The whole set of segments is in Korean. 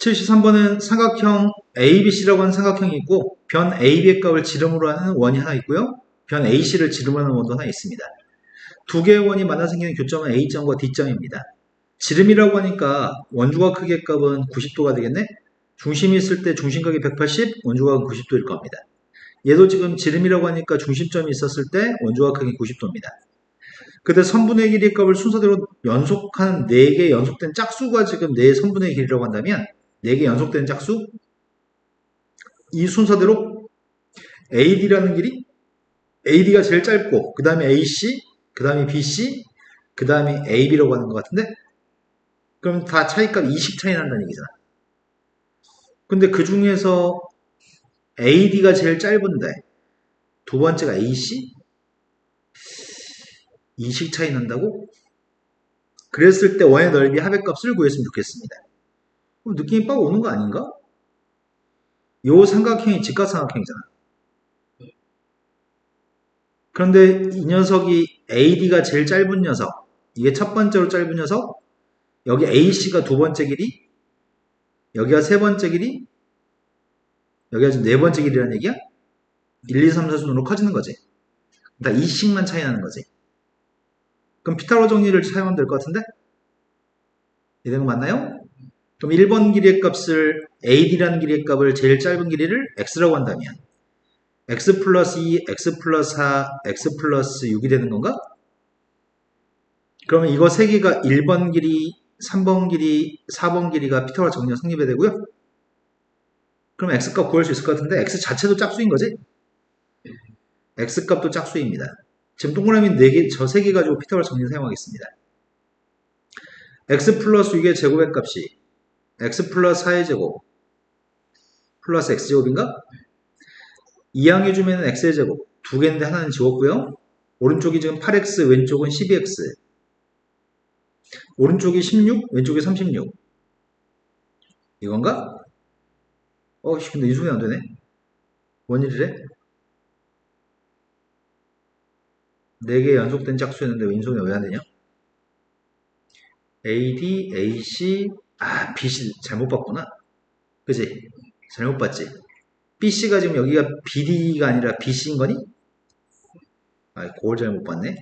73번은 삼각형 ABC라고 하는 삼각형이 있고 변 AB의 값을 지름으로 하는 원이 하나 있고요. 변 AC를 지름으로 하는 원도 하나 있습니다. 두 개의 원이 만나 생기는 교점은 A점과 D점입니다. 지름이라고 하니까 원주각 크기의 값은 90도가 되겠네? 중심이 있을 때 중심각이 180, 원주각은 90도일 겁니다. 얘도 지금 지름이라고 하니까 중심점이 있었을 때 원주각 크기 90도입니다. 그때 선분의 길이 값을 순서대로 연속한 4개 연속된 짝수가 지금 내 선분의 길이라고 한다면 4개 연속된 짝수 이 순서대로 AD라는 길이 AD가 제일 짧고 그 다음에 AC 그 다음에 BC 그 다음에 AB라고 하는 것 같은데 그럼 다 차이값 20 차이 난다는 얘기잖아. 근데 그 중에서 AD가 제일 짧은데 두 번째가 AC 20 차이 난다고? 그랬을 때 원의 넓이 합의 값을 구했으면 좋겠습니다. 그럼 느낌이 빡 오는 거 아닌가? 요 삼각형이 직각삼각형이잖아. 그런데 이 녀석이 AD가 제일 짧은 녀석, 이게 첫 번째로 짧은 녀석, 여기 AC가 두 번째 길이, 여기가 세 번째 길이, 여기가 지금 네 번째 길이라는 얘기야? 1, 2, 3, 4 순으로 커지는 거지. 다 2씩만 차이 나는 거지. 그럼 피타고라 정리를 사용하면 될 것 같은데? 이런 거 맞나요? 그럼 1번 길이의 값을 AD라는 길이의 값을 제일 짧은 길이를 X라고 한다면 X 플러스 2, X 플러스 4, X 플러스 6이 되는 건가? 그러면 이거 세 개가 1번 길이, 3번 길이, 4번 길이가 피타고라 정리가 성립이 되고요. 그럼 X값 구할 수 있을 것 같은데 X 자체도 짝수인 거지? X값도 짝수입니다. 지금 동그라미 4개, 저 3개 가지고 피타고라 정리 사용하겠습니다. X 플러스 6의 제곱의 값이 X 플러스 4의 제곱 플러스 X제곱인가? 이항해주면 X의 제곱 두 개인데 하나는 지웠고요. 오른쪽이 지금 8X, 왼쪽은 12X. 오른쪽이 16, 왼쪽이 36. 이건가? 근데 인수분해 안 되네. 원일이래? 4개 연속된 짝수였는데 인수분해 왜 안 되냐? AD, AC, BC 잘못 봤구나. 그지? 잘못 봤지? BC가 지금 여기가 BD가 아니라 BC인 거니? 그걸 잘못 봤네.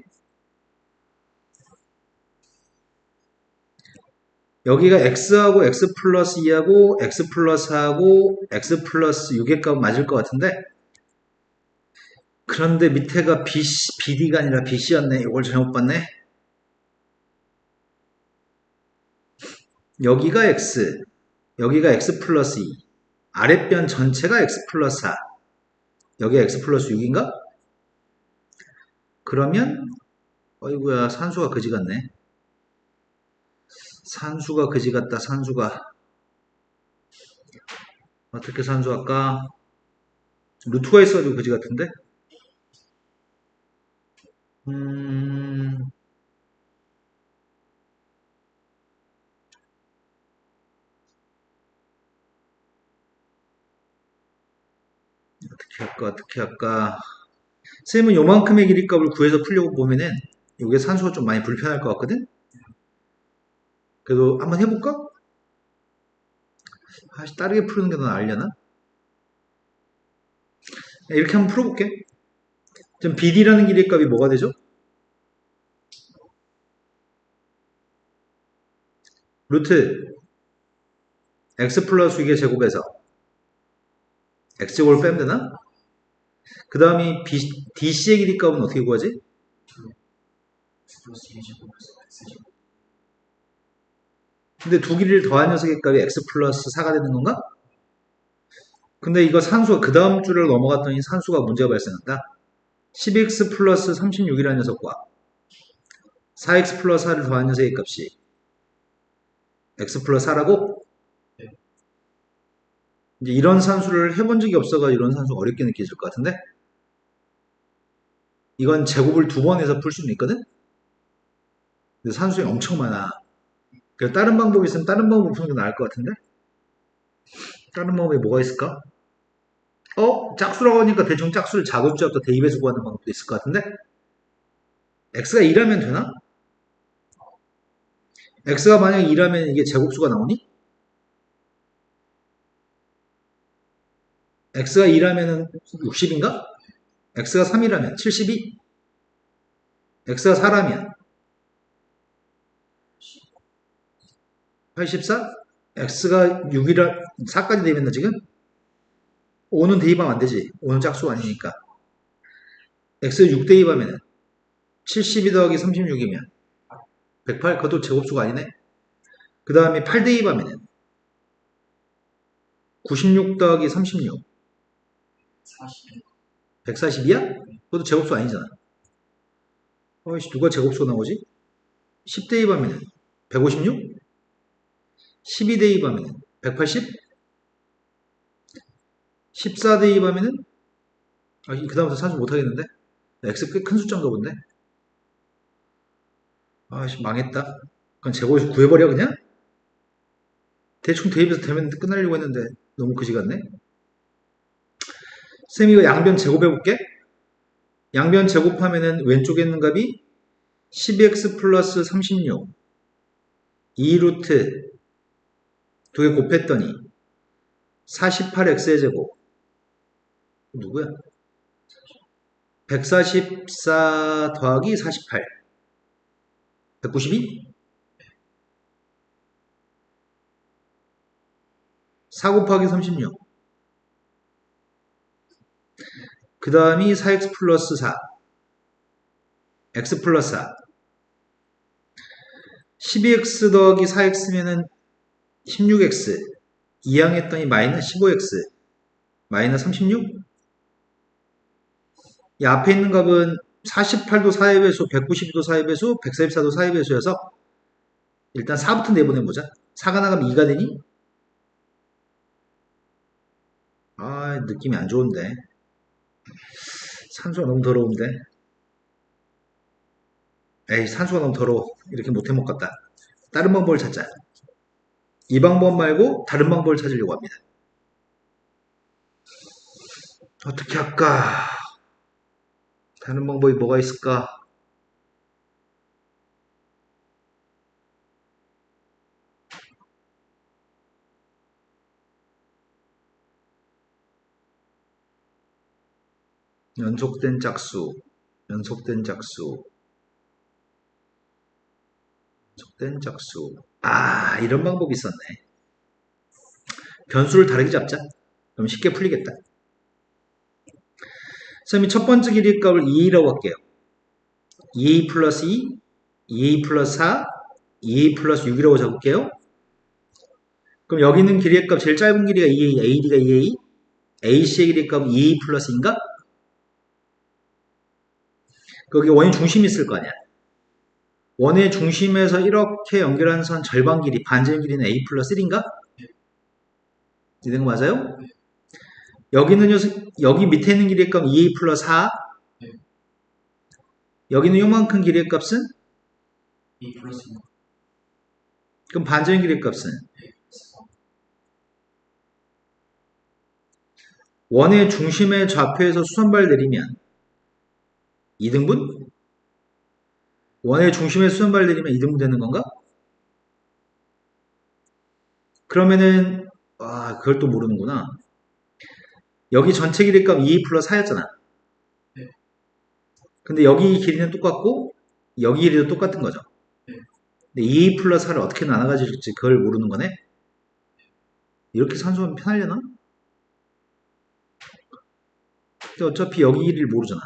여기가 X하고 X 플러스 2하고 X 플러스 4하고 X 플러스 6의 값 맞을 것 같은데 그런데 밑에가 BD가 아니라 BC였네. 이걸 잘못 봤네. 여기가 X, 여기가 X 플러스 2, 아랫변 전체가 X 플러스 4, 여기가 X 플러스 6인가? 그러면 어이구야 산수가 그지 같네. 산수가 그지 같다. 산수가 어떻게 산수할까? 루트가 있어도 그지 같은데? 어떻게 할까? 쌤은 요만큼의 길이값을 구해서 풀려고 보면은 이게 산수가 좀 많이 불편할 것 같거든? 그래도 한번 해볼까? 다르게 푸는 게 더 나으려나? 이렇게 한번 풀어볼게. 지금 BD라는 길이값이 뭐가 되죠? 루트 X 플러스 6의 제곱에서 X제곱을 빼면 되나? 그 다음이 DC의 길이값은 어떻게 구하지? 근데 두 길이를 더한 녀석의 값이 X 플러스 4가 되는 건가? 근데 이거 산수가 그 다음 줄을 넘어갔더니 산수가 문제가 발생한다. 12X 플러스 36이라는 녀석과 4X 플러스 4를 더한 녀석의 값이 X 플러스 4라고? 이제 이런 산수를 해본 적이 없어가 이런 산수 어렵게 느껴질 것 같은데? 이건 제곱을 두 번 해서 풀 수는 있거든? 근데 산수에 엄청 많아. 그래서 다른 방법이 있으면 다른 방법으로 푸는 게 나을 것 같은데? 다른 방법이 뭐가 있을까? 짝수라고 하니까 대충 짝수를 자급자부터 대입해서 구하는 방법도 있을 것 같은데? x가 2라면 되나? x가 만약 2라면 이게 제곱수가 나오니? x가 2라면은 60인가? x가 3이라면 72? x가 4라면 84? x가 6이라 4까지 되면 지금 5는 대입하면 안 되지. 5는 짝수가 아니니까. x 6 대입하면 72 더하기 36이면 108. 그것도 제곱수가 아니네. 그 다음에 8 대입하면 96 더하기 36 40. 140이야? 그것도 제곱수 아니잖아. 어이씨, 누가 제곱수 나오지? 10 대입하면 156? 12 대입하면 180? 14 대입하면은 그 다음부터 산수 못하겠는데? x 꽤 큰 숫자인가 본데? 아씨, 망했다. 그건 제곱에서 구해버려 그냥? 대충 대입해서 되면 끝나려고 했는데 너무 그지 같네? 쌤 이거 양변 제곱해볼게. 양변 제곱하면은 왼쪽에 있는 값이 12x 플러스 36 2루트 두 개 곱했더니 48x의 제곱 누구야? 144 더하기 48 192? 4 곱하기 36 그 다음이 4x 플러스 4 x 플러스 4 12x 더하기 4x면은 16x 2항했더니 마이너스 15x 마이너스 36? 이 앞에 있는 값은 48도 4의 배수, 192도 4의 배수, 144도 4의 배수여서 일단 4부터 내보내보자. 4가 나가면 2가 되니? 아, 느낌이 안 좋은데. 산수가 너무 더러운데. 에이, 산수가 너무 더러워. 이렇게 못해 먹겠다. 다른 방법을 찾자. 이 방법 말고 다른 방법을 찾으려고 합니다. 어떻게 할까? 다른 방법이 뭐가 있을까? 연속된 짝수, 연속된 짝수, 연속된 짝수. 아, 이런 방법이 있었네. 변수를 다르게 잡자. 그럼 쉽게 풀리겠다. 쌤이 첫 번째 길이의 값을 2a라고 할게요. 2a 플러스 2, 2a 플러스 4, 2a 플러스 6이라고 잡을게요. 그럼 여기 있는 길이의 값 제일 짧은 길이가 2a, ad가 2a, ac의 길이의 값은 2a 플러스인가? 거기 원의 중심이 있을 거 아니야. 원의 중심에서 이렇게 연결한 선 절반 길이, 반절 길이는 a 플러스 1인가? 이런 거 맞아요? 여기는 여기 밑에 있는 길이의 값은 2a 플러스 4. 여기는 요만큼 길이의 값은? 2 플러스 그럼 반절 길이의 값은? 원의 중심의 좌표에서 수선발 내리면 2등분? 원의 중심에 수선발 내리면 2등분 되는 건가? 그러면은 그걸 또 모르는구나. 여기 전체 길이값 2a 플러스 4였잖아. 근데 여기 길이는 똑같고 여기 길이도 똑같은 거죠. 근데 2a 플러스 4를 어떻게 나눠가질지 그걸 모르는 거네. 이렇게 산수하면 편하려나? 근데 어차피 여기 길이를 모르잖아.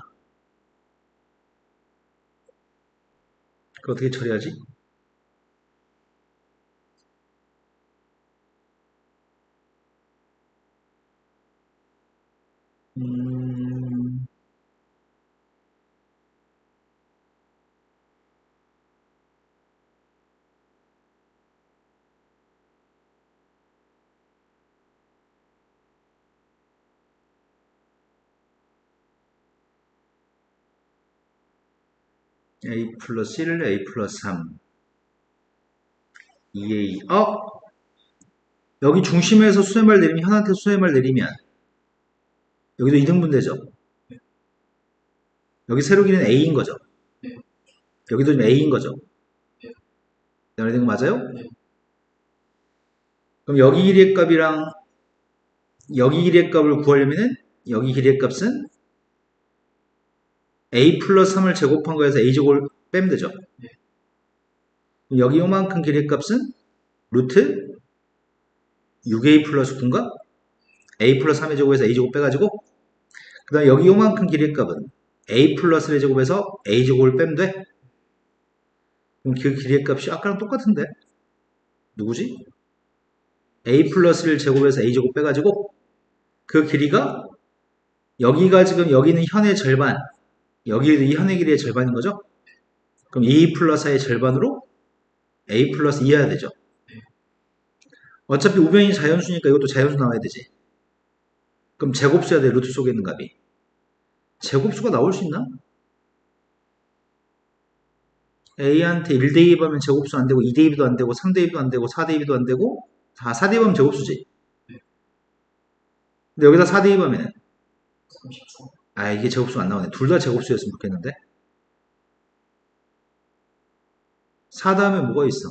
그걸 어떻게 처리하지? a 플러스 1, a 플러스 3 2a 여기 중심에서 수렴발 내리면 현한테 수렴발 내리면 여기도 2등분 되죠. 여기 세로 길이는 a인 거죠. 여기도 지금 a인 거죠. 이런 거 맞아요? 그럼 여기 길이의 값이랑 여기 길이의 값을 구하려면은 여기 길이의 값은 a 플러스 3을 제곱한 거에서 a 제곱을 빼면 되죠. 여기 요만큼 길이의 값은 루트 6a 플러스 9인가? a 플러스 3의 제곱에서 a 제곱 빼가지고 그 다음 여기 요만큼 길이의 값은 a 플러스의 제곱에서 a 제곱을 빼면 돼. 그럼 그 길이의 값이 아까랑 똑같은데? 누구지? a 플러스 1 제곱에서 a 제곱 빼가지고 그 길이가 여기가 지금 여기는 현의 절반 여기도 이 현의 길이의 절반인 거죠? 그럼 2 플러스 4의 절반으로 a 플러스 2 해야 되죠. 어차피 우변이 자연수니까 이것도 자연수 나와야 되지. 그럼 제곱수야 돼. 루트 속에 있는 값이. 제곱수가 나올 수 있나? a한테 1대2 하면 제곱수 안 되고 2대2도 안 되고 3대2도 안 되고 4대2도 안 되고 4대2 하면 제곱수지. 근데 여기다 4대2 하면은 34. 아 이게 제곱수 안 나오네. 둘 다 제곱수였으면 좋겠는데 4 다음에 뭐가 있어?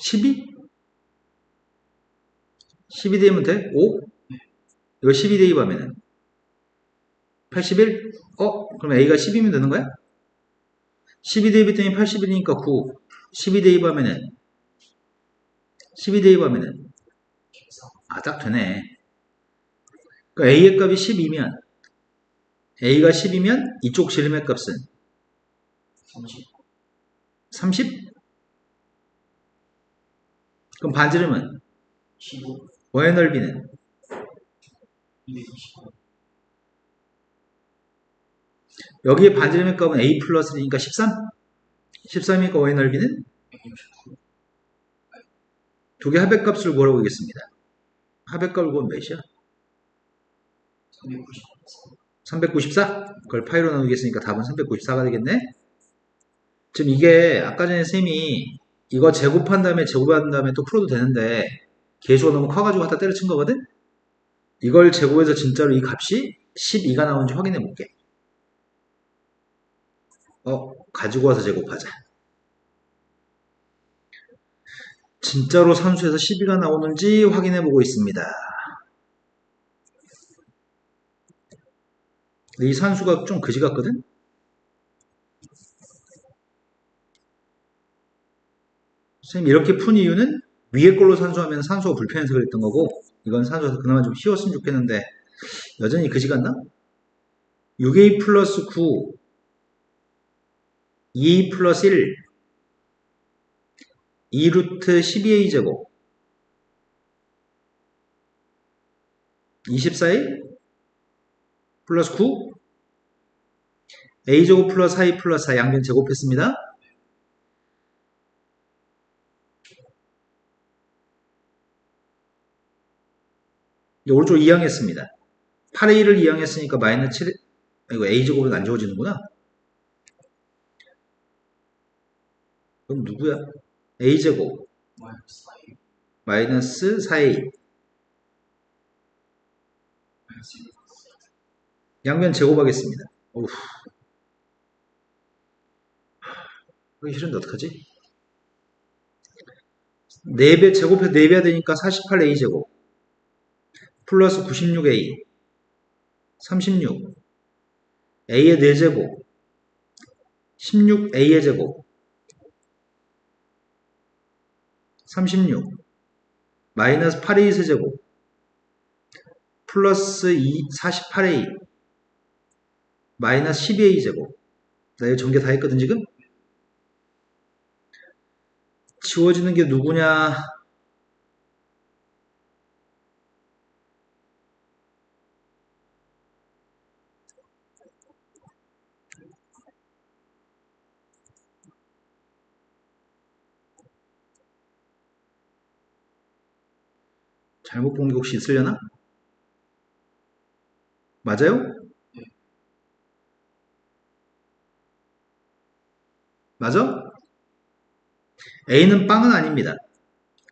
(12) 12 대입하면 돼? 5? 이거 12 대입하면은 81? 그럼 a가 10이면 되는 거야? 12 대입했더니 81이니까 9 12 대입하면은 12 대입하면은 딱 되네. 그러니까 a의 값이 12면 a가 10이면 이쪽 지름의 값은 30. 30? 그럼 반지름은 15. 원의 넓이는 229. 여기에 반지름의 값은 a 플러스 1이니까 13? 13이니까 원의 넓이는 169. 두 개 합의값을 구하라고 하겠습니다. 합의값을 구하면 몇이야? 394. 394? 그걸 파이로 나누겠으니까 답은 394가 되겠네? 지금 이게 아까 전에 쌤이 이거 제곱한 다음에 제곱한 다음에 또 풀어도 되는데 계수가 너무 커가지고 갖다 때려친 거거든? 이걸 제곱해서 진짜로 이 값이 12가 나오는지 확인해 볼게. 가지고 와서 제곱하자. 진짜로 산수에서 12가 나오는지 확인해 보고 있습니다. 이 산수가 좀 그지 같거든? 선생님 이렇게 푼 이유는 위에 걸로 산수하면 산수가 불편해서 그랬던 거고 이건 산수에서 그나마 좀 쉬웠으면 좋겠는데 여전히 그지 같나? 6a 플러스 9 2a 플러스 1 2루트 12a 제곱 24a 플러스 9 a 제곱 플러스 4a 플러스 4 양변 제곱했습니다. 오른쪽 이항했습니다. 8a를 이항했으니까 마이너스 7 이거 a 제곱은 안 지워지는구나. 그럼 누구야? a 제곱 마이너스 4. 마이너스 4a 양변 제곱하겠습니다. 어후. 하기 싫은데 어떡하지? 4배 제곱해서 4배야 되니까 48a 제곱 플러스 96a 36 a의 4제곱 16a의 제곱 36 마이너스 8a 세제곱 플러스 48a 마이너스 12a 제곱 나 이거 전개 다 했거든 지금? 지워지는 게 누구냐? 잘못 본 게 혹시 있으려나? 맞아요? 맞아? A는 빵은 아닙니다.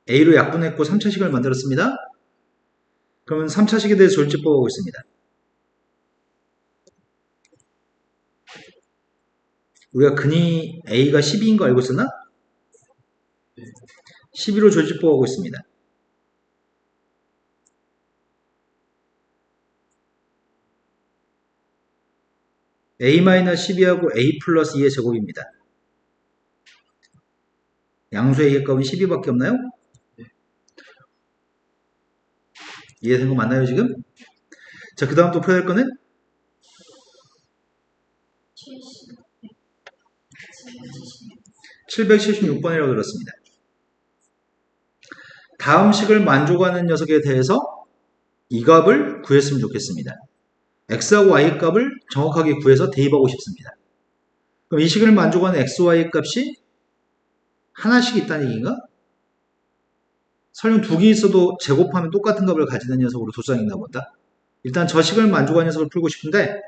A로 약분했고 3차식을 만들었습니다. 그러면 3차식에 대해서 조립집법하고 있습니다. 우리가 근이 A가 12인 거 알고 있었나? 12로 조립집법하고 있습니다. A-12하고 A 플러스 2의 제곱입니다. 양수의 A의 값은 12밖에 없나요? 이해된 거 맞나요, 지금? 자, 그 다음 또 풀어야 될 거는 776번이라고 들었습니다. 다음 식을 만족하는 녀석에 대해서 이 값을 구했으면 좋겠습니다. x하고 y 값을 정확하게 구해서 대입하고 싶습니다. 그럼 이 식을 만족하는 x, y 값이 하나씩 있다는 얘기인가? 설령 두 개 있어도 제곱하면 똑같은 값을 가지는 녀석으로 도장있나 보다. 일단 저 식을 만족하는 녀석을 풀고 싶은데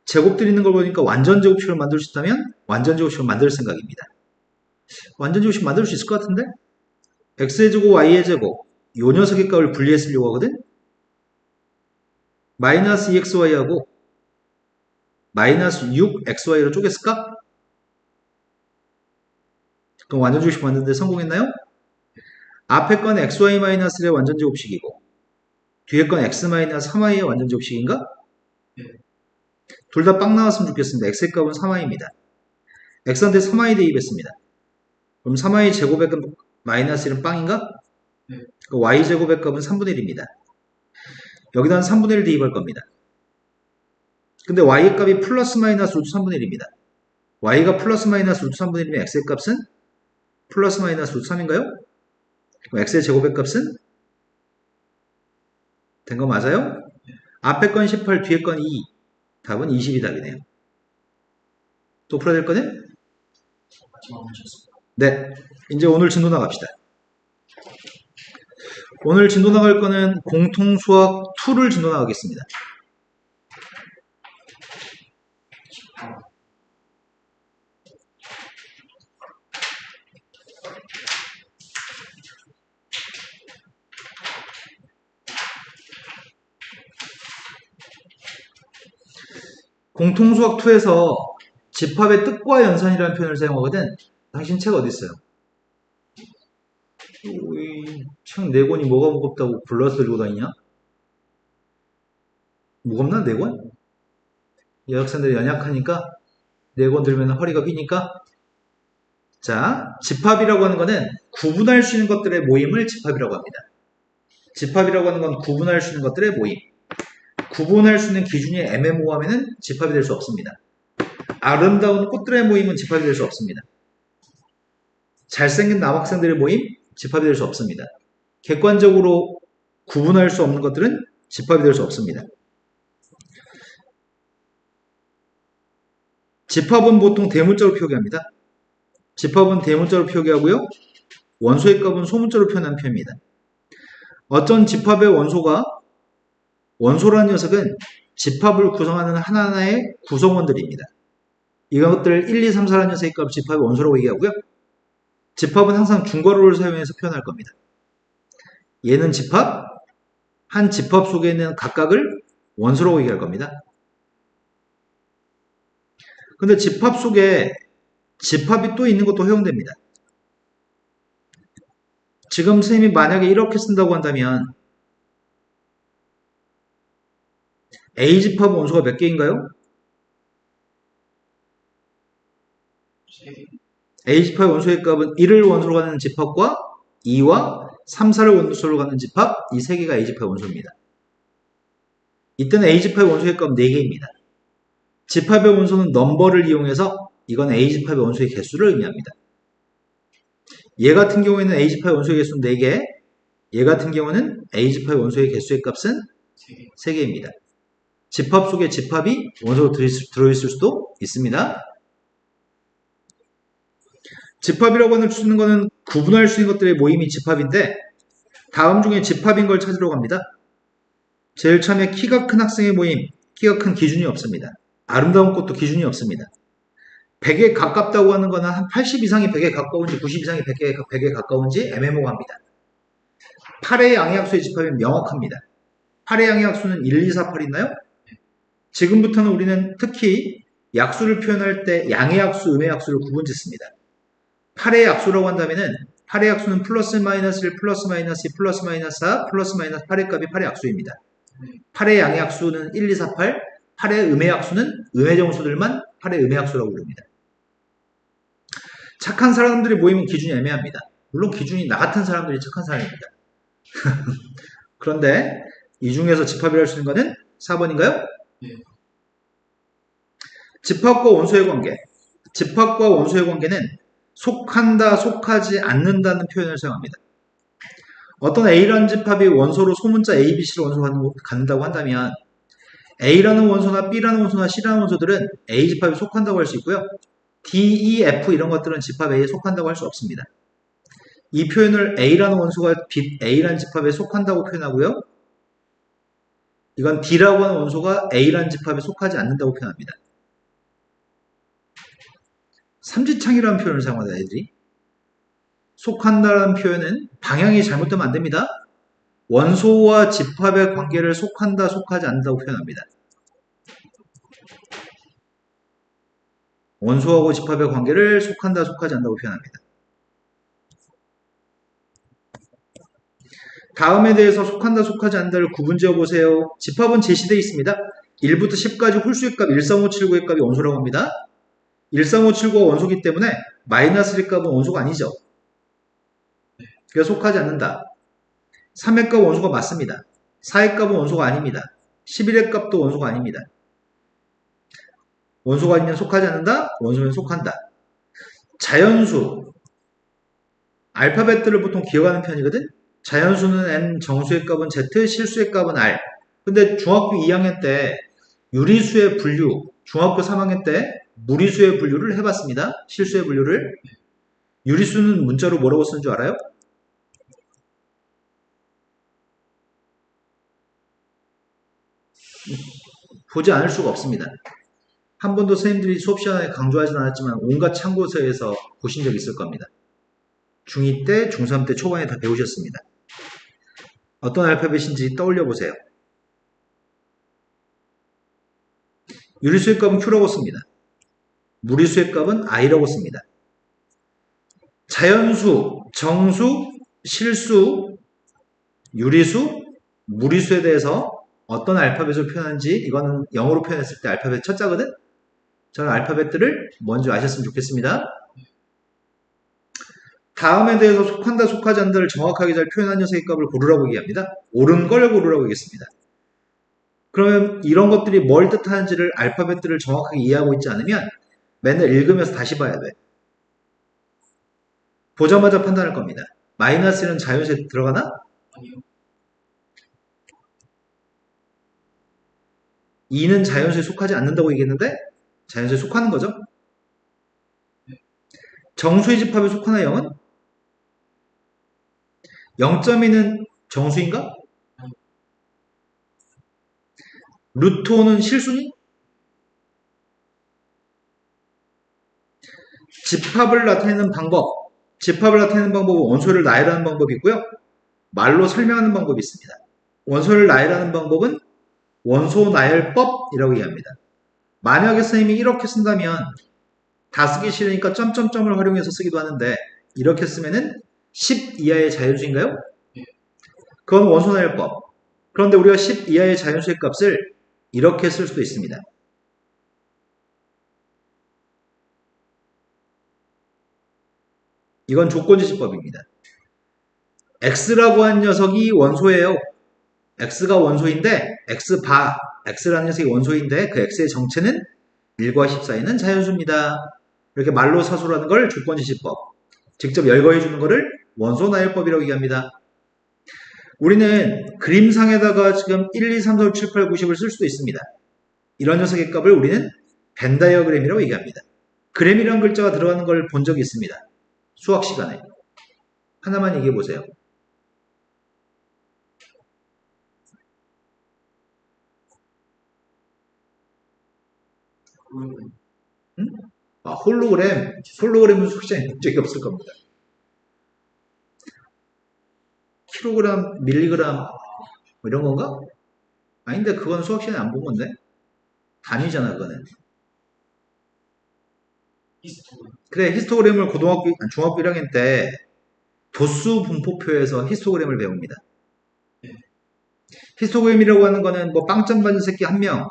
제곱들 있는 걸 보니까 완전 제곱식을 만들 수 있다면 완전 제곱식을 만들 생각입니다. 완전 제곱식 만들 수 있을 것 같은데? x의 제곱, y의 제곱 이 녀석의 값을 분리해 쓰려고 하거든? 마이너스 2xy하고 마이너스 6xy로 쪼갰을까? 그럼 완전 제곱식 만드는데 성공했나요? 앞에 건 xy-1의 완전 제곱식이고 뒤에 건 x-3y의 완전 제곱식인가? 둘 다 빵 나왔으면 좋겠습니다. x의 값은 3y입니다. x한테 3y 대입했습니다. 그럼 3y 제곱의 값 마이너스 1은 빵인가? 그 y 제곱의 값은 3분의 1입니다. 여기다 한 3분의 1 대입할 겁니다. 근데 y의 값이 플러스 마이너스 루트 3분의 1입니다. y가 플러스 마이너스 루트 3분의 1이면 x의 값은 플러스 마이너스 루트 3인가요? 그럼 x의 제곱의 값은 된 거 맞아요? 앞에 건 18, 뒤에 건 2. 답은 20이 답이네요. 또 풀어야 될 거는? 네. 이제 오늘 진도 나갑시다. 오늘 진도 나갈 거는 공통수학 2를 진도 나가겠습니다. 공통수학 2에서 집합의 뜻과 연산이라는 표현을 사용하거든. 당신 책 어디 있어요? 책 4권이 뭐가 무겁다고 불러서 들고 다니냐? 무겁나 4권? 여학생들이 연약하니까 4권 들면 허리가 휘니까. 자, 집합이라고 하는 거는 구분할 수 있는 것들의 모임을 집합이라고 합니다. 집합이라고 하는 건 구분할 수 있는 것들의 모임. 구분할 수 있는 기준이 애매모호하면 집합이 될 수 없습니다. 아름다운 꽃들의 모임은 집합이 될 수 없습니다. 잘생긴 남학생들의 모임? 집합이 될 수 없습니다. 객관적으로 구분할 수 없는 것들은 집합이 될 수 없습니다. 집합은 보통 대문자로 표기합니다. 집합은 대문자로 표기하고요. 원소의 값은 소문자로 표현하는 표현입니다. 어떤 집합의 원소라는 녀석은 집합을 구성하는 하나하나의 구성원들입니다. 이것들을 1, 2, 3, 4라는 녀석의 값을 집합의 원소라고 얘기하고요. 집합은 항상 중괄호를 사용해서 표현할 겁니다. 얘는 집합, 한 집합 속에 있는 각각을 원소라고 얘기할 겁니다. 근데 집합 속에 집합이 또 있는 것도 허용됩니다. 지금 선생님이 만약에 이렇게 쓴다고 한다면 A집합 원소가 몇 개인가요? A집합 원소의 값은 1을 원소로 가는 집합과 2와 3, 4를 원소로 가는 집합, 이 3개가 A집합 원소입니다. 이때는 A집합의 원소의 값은 4개입니다. 집합의 원소는 넘버를 이용해서 이건 A집합의 원소의 개수를 의미합니다. 얘 같은 경우에는 A집합의 원소의 개수는 4개, 얘 같은 경우는 A집합의 원소의 개수의 값은 3개입니다. 집합 속에 집합이 원소로 들어있을 수도 있습니다. 집합이라고 할 수 있는 것은 구분할 수 있는 것들의 모임이 집합인데 다음 중에 집합인 걸 찾으러 갑니다. 제일 처음에 키가 큰 학생의 모임, 키가 큰 기준이 없습니다. 아름다운 꽃도 기준이 없습니다. 100에 가깝다고 하는 거는 한 80 이상이 100에 가까운지 90 이상이 100에 가까운지 애매모호합니다. 8의 양의학수의 집합은 명확합니다. 8의 양의 약수는 1, 2, 4, 8 있나요? 지금부터는 우리는 특히 약수를 표현할 때 양의 약수, 음의 약수를 구분짓습니다. 8의 약수라고 한다면은 8의 약수는 플러스 마이너스 1, 플러스 마이너스 2, 플러스 마이너스 4, 플러스 마이너스 8의 값이 8의 약수입니다. 8의 양의 약수는 1, 2, 4, 8, 8의 음의 약수는 음의 정수들만 8의 음의 약수라고 부릅니다. 착한 사람들이 모이면 기준이 애매합니다. 물론 기준이 나 같은 사람들이 착한 사람입니다. 그런데 이 중에서 집합이라 할 수 있는 거는 4번인가요? 예. 집합과 원소의 관계. 집합과 원소의 관계는 속한다, 속하지 않는다는 표현을 사용합니다. 어떤 A라는 집합이 원소로 소문자 A, B, C로 원소로 간다고 한다면 A라는 원소나 B라는 원소나 C라는 원소들은 A 집합에 속한다고 할 수 있고요. D, E, F 이런 것들은 집합 A에 속한다고 할 수 없습니다. 이 표현을 A라는 원소가 A라는 집합에 속한다고 표현하고요. 이건 D라고 하는 원소가 A라는 집합에 속하지 않는다고 표현합니다. 삼지창이라는 표현을 사용하다 애들이. 속한다라는 표현은 방향이 잘못되면 안 됩니다. 원소와 집합의 관계를 속한다, 속하지 않는다고 표현합니다. 원소하고 집합의 관계를 속한다, 속하지 않는다고 표현합니다. 다음에 대해서 속한다, 속하지 않는다를 구분지어 보세요. 집합은 제시되어 있습니다. 1부터 10까지 홀수의 값 13579의 값이 원소라고 합니다. 13579가 원소기 때문에 마이너스 1의 값은 원소가 아니죠. 그래서 속하지 않는다. 3의 값은 원소가 맞습니다. 4의 값은 원소가 아닙니다. 11의 값도 원소가 아닙니다. 원소가 아니면 속하지 않는다. 원소면 속한다. 자연수. 알파벳들을 보통 기억하는 편이거든. 자연수는 n, 정수의 값은 z, 실수의 값은 r. 근데 중학교 2학년 때 유리수의 분류, 중학교 3학년 때 무리수의 분류를 해봤습니다. 실수의 분류를. 유리수는 문자로 뭐라고 쓰는 줄 알아요? 보지 않을 수가 없습니다. 한 번도 선생님들이 수업 시간에 강조하진 않았지만 온갖 참고서에서 보신 적 있을 겁니다. 중2 때, 중3 때 초반에 다 배우셨습니다. 어떤 알파벳인지 떠올려 보세요. 유리수의 값은 Q라고 씁니다. 무리수의 값은 I라고 씁니다. 자연수, 정수, 실수, 유리수, 무리수에 대해서 어떤 알파벳을 표현하는지 이거는 영어로 표현했을 때 알파벳 첫 자거든? 저는 알파벳들을 먼저 아셨으면 좋겠습니다. 다음에 대해서 속한다, 속하지 않는다를 정확하게 잘 표현한 녀석의 값을 고르라고 얘기합니다. 옳은 걸 고르라고 얘기했습니다. 그러면 이런 것들이 뭘 뜻하는지를 알파벳들을 정확하게 이해하고 있지 않으면 맨날 읽으면서 다시 봐야 돼. 보자마자 판단할 겁니다. 마이너스는 자연수에 들어가나? 아니요. 2는 자연수에 속하지 않는다고 얘기했는데 자연수에 속하는 거죠. 정수의 집합에 속하나 0은? 0.2는 정수인가? 루트 5는 실수니? 집합을 나타내는 방법. 집합을 나타내는 방법은 원소를 나열하는 방법이 있고요. 말로 설명하는 방법이 있습니다. 원소를 나열하는 방법은 원소 나열법이라고 얘기합니다. 만약에 선생님이 이렇게 쓴다면 다 쓰기 싫으니까 점점점을 활용해서 쓰기도 하는데 이렇게 쓰면은 10 이하의 자연수인가요? 그건 원소 나열법. 그런데 우리가 10 이하의 자연수의 값을 이렇게 쓸 수도 있습니다. 이건 조건지시법입니다. x라고 한 녀석이 원소예요. x가 원소인데 x바, x라는 녀석이 원소인데 그 x의 정체는 1과 10 사이는 자연수입니다. 이렇게 말로 사수라는 걸 조건지시법, 직접 열거해 주는 거를 원소 나열법이라고 얘기합니다. 우리는 그림상에다가 지금 1, 2, 3, 4, 5, 7, 8, 9, 10을 쓸 수도 있습니다. 이런 녀석의 값을 우리는 벤 다이어그램이라고 얘기합니다. 그램이라는 글자가 들어가는 걸 본 적이 있습니다. 수학 시간에. 하나만 얘기해 보세요. 응? 아, 홀로그램은 수학 시간에 본 적이 없을 겁니다. 킬로그램, 밀리그램 뭐 이런 건가? 아닌데 그건 수학 시간에 안 본 건데? 단위잖아 그거는. 히스토리. 그래 히스토그램을 중학교 1학년 때 도수 분포표에서 히스토그램을 배웁니다. 네. 히스토그램이라고 하는 거는 뭐 빵점 받은 새끼 1명,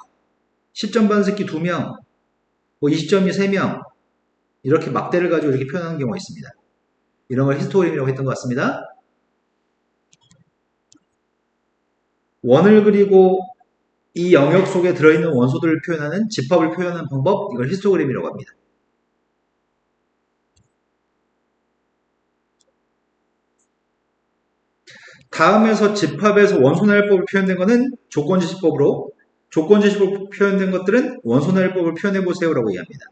10점 받은 새끼 2명, 뭐 20점이 3명 이렇게 막대를 가지고 이렇게 표현하는 경우가 있습니다. 이런 걸 히스토그램이라고 했던 것 같습니다. 원을 그리고 이 영역 속에 들어있는 원소들을 표현하는 집합을 표현하는 방법, 이걸 히스토그램이라고 합니다. 다음에서 집합에서 원소나열법을 표현된 것은 조건지시법으로, 조건지시법으로 표현된 것들은 원소나열법을 표현해보세요라고 이해합니다.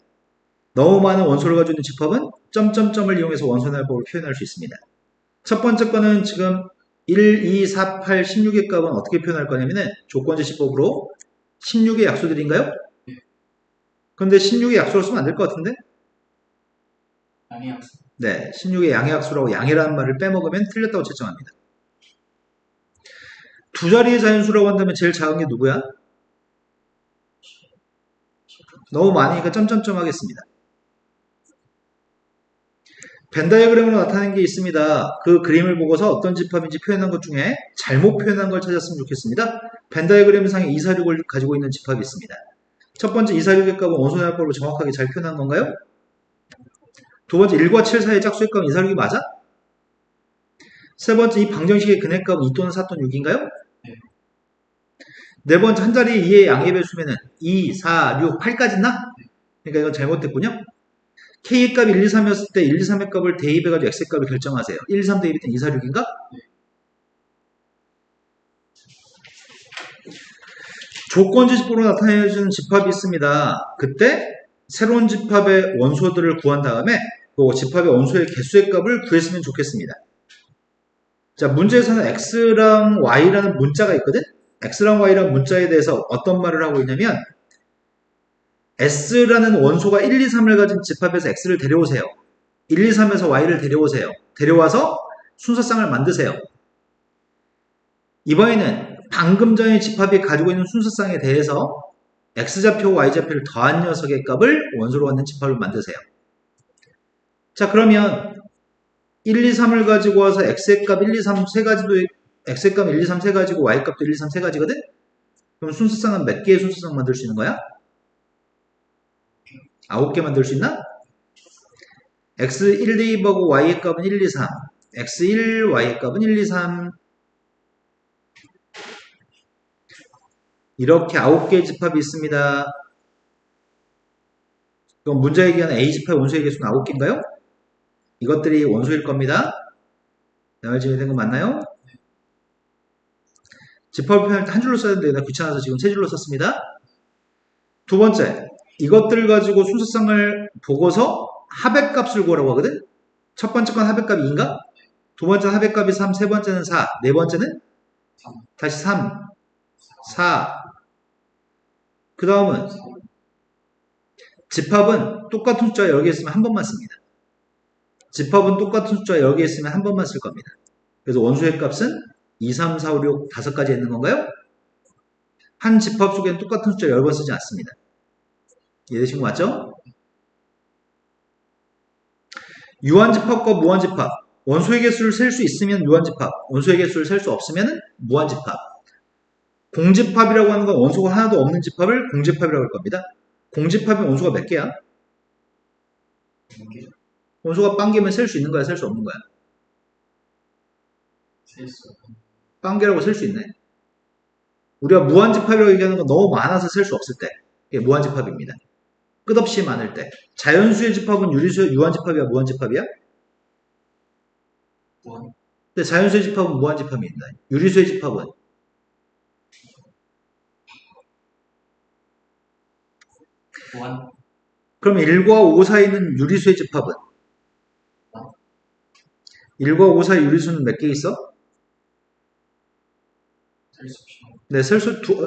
너무 많은 원소를 가지고 있는 집합은 점점점을 이용해서 원소나열법을 표현할 수 있습니다. 첫 번째 거는 지금 1, 2, 4, 8, 16의 값은 어떻게 표현할 거냐면은 조건지시법으로 16의 약수들인가요? 근데 16의 약수로 쓰면 안 될 것 같은데? 양의학수. 네, 16의 양의약수라고 양이라는 말을 빼먹으면 틀렸다고 채점합니다. 두 자리의 자연수라고 한다면 제일 작은 게 누구야? 너무 많으니까 점점점 하겠습니다. 벤 다이어그램으로 나타낸 게 있습니다. 그 그림을 보고서 어떤 집합인지 표현한 것 중에 잘못 표현한 걸 찾았으면 좋겠습니다. 벤 다이어그램 상에 246을 가지고 있는 집합이 있습니다. 첫 번째 246의 값은 원소나열법으로 정확하게 잘 표현한 건가요? 두 번째 1과 7 사이의 짝수의 값은 246이 맞아? 세 번째 이 방정식의 근해값은 2 또는 4 또는 6인가요? 네 번째 한 자리 2의 양의 배수면은 2, 4, 6, 8까지 있나? 그러니까 이건 잘못됐군요. K의 값이 1, 2, 3이었을 때 1, 2, 3의 값을 대입해가지고 X의 값을 결정하세요. 1, 2, 3 대입했더니 2, 4, 6인가? 조건지식으로 나타내주는 집합이 있습니다. 그때 새로운 집합의 원소들을 구한 다음에 그 집합의 원소의 개수의 값을 구했으면 좋겠습니다. 자, 문제에서는 X랑 Y라는 문자가 있거든? X랑 Y라는 문자에 대해서 어떤 말을 하고 있냐면 S라는 원소가 1, 2, 3을 가진 집합에서 X를 데려오세요. 1, 2, 3에서 Y를 데려오세요. 데려와서 순서쌍을 만드세요. 이번에는 방금 전에 집합이 가지고 있는 순서쌍에 대해서 X좌표, Y좌표를 더한 녀석의 값을 원소로 갖는 집합을 만드세요. 자, 그러면 1, 2, 3을 가지고 와서 X의 값 1, 2, 3 세 가지도, X의 값 1, 2, 3 세 가지고 Y 값도 1, 2, 3 세 가지거든? 그럼 순서쌍은 몇 개의 순서쌍 만들 수 있는 거야? 9개 만들 수 있나? X1 대입하고 Y의 값은 1, 2, 3. X1, Y의 값은 1, 2, 3. 이렇게 9개의 집합이 있습니다. 그럼 문제에 얘기하는 A집합 원소의 개수는 9개인가요? 이것들이 원소일 겁니다. 나열 정리된 거 맞나요? 집합을 표현할 때 한 줄로 써야 되는데 나 귀찮아서 지금 세 줄로 썼습니다. 두 번째, 이것들을 가지고 순서쌍을 보고서 합의값을 구하라고 하거든? 첫 번째 건 합의값이 2인가? 두 번째는 합의값이 3, 세 번째는 4, 네 번째는 3. 다시 3, 4. 그 다음은 집합은 똑같은 숫자 여러 개 있으면 한 번만 씁니다. 집합은 똑같은 숫자 여러 개 있으면 한 번만 쓸 겁니다. 그래서 원소의 값은 2, 3, 4, 5, 6, 5가지 있는 건가요? 한 집합 속에는 똑같은 숫자 여러 번 쓰지 않습니다. 이해되신 거 맞죠? 유한집합과 무한집합. 원소의 개수를 셀 수 있으면 유한집합, 원소의 개수를 셀 수 없으면 무한집합. 공집합이라고 하는 건 원소가 하나도 없는 집합을 공집합이라고 할 겁니다. 공집합의 원소가 몇 개야? 원소가 빵개면 셀 수 있는 거야, 셀 수 없는 거야? 셀수. 빵개라고 셀 수 있네. 우리가 무한집합이라고 얘기하는 건 너무 많아서 셀 수 없을 때 이게 무한집합입니다. 끝없이 많을 때. 자연수의 집합은 유리수의 유한집합이야, 무한집합이야? 무한. 근데 자연수의 집합은 무한집합입니다. 유리수의 집합은 무한. 그럼 1과 5 사이에 있는 유리수의 집합은 1과 5 사이 유리수는 몇 개 있어? 셀수. 네,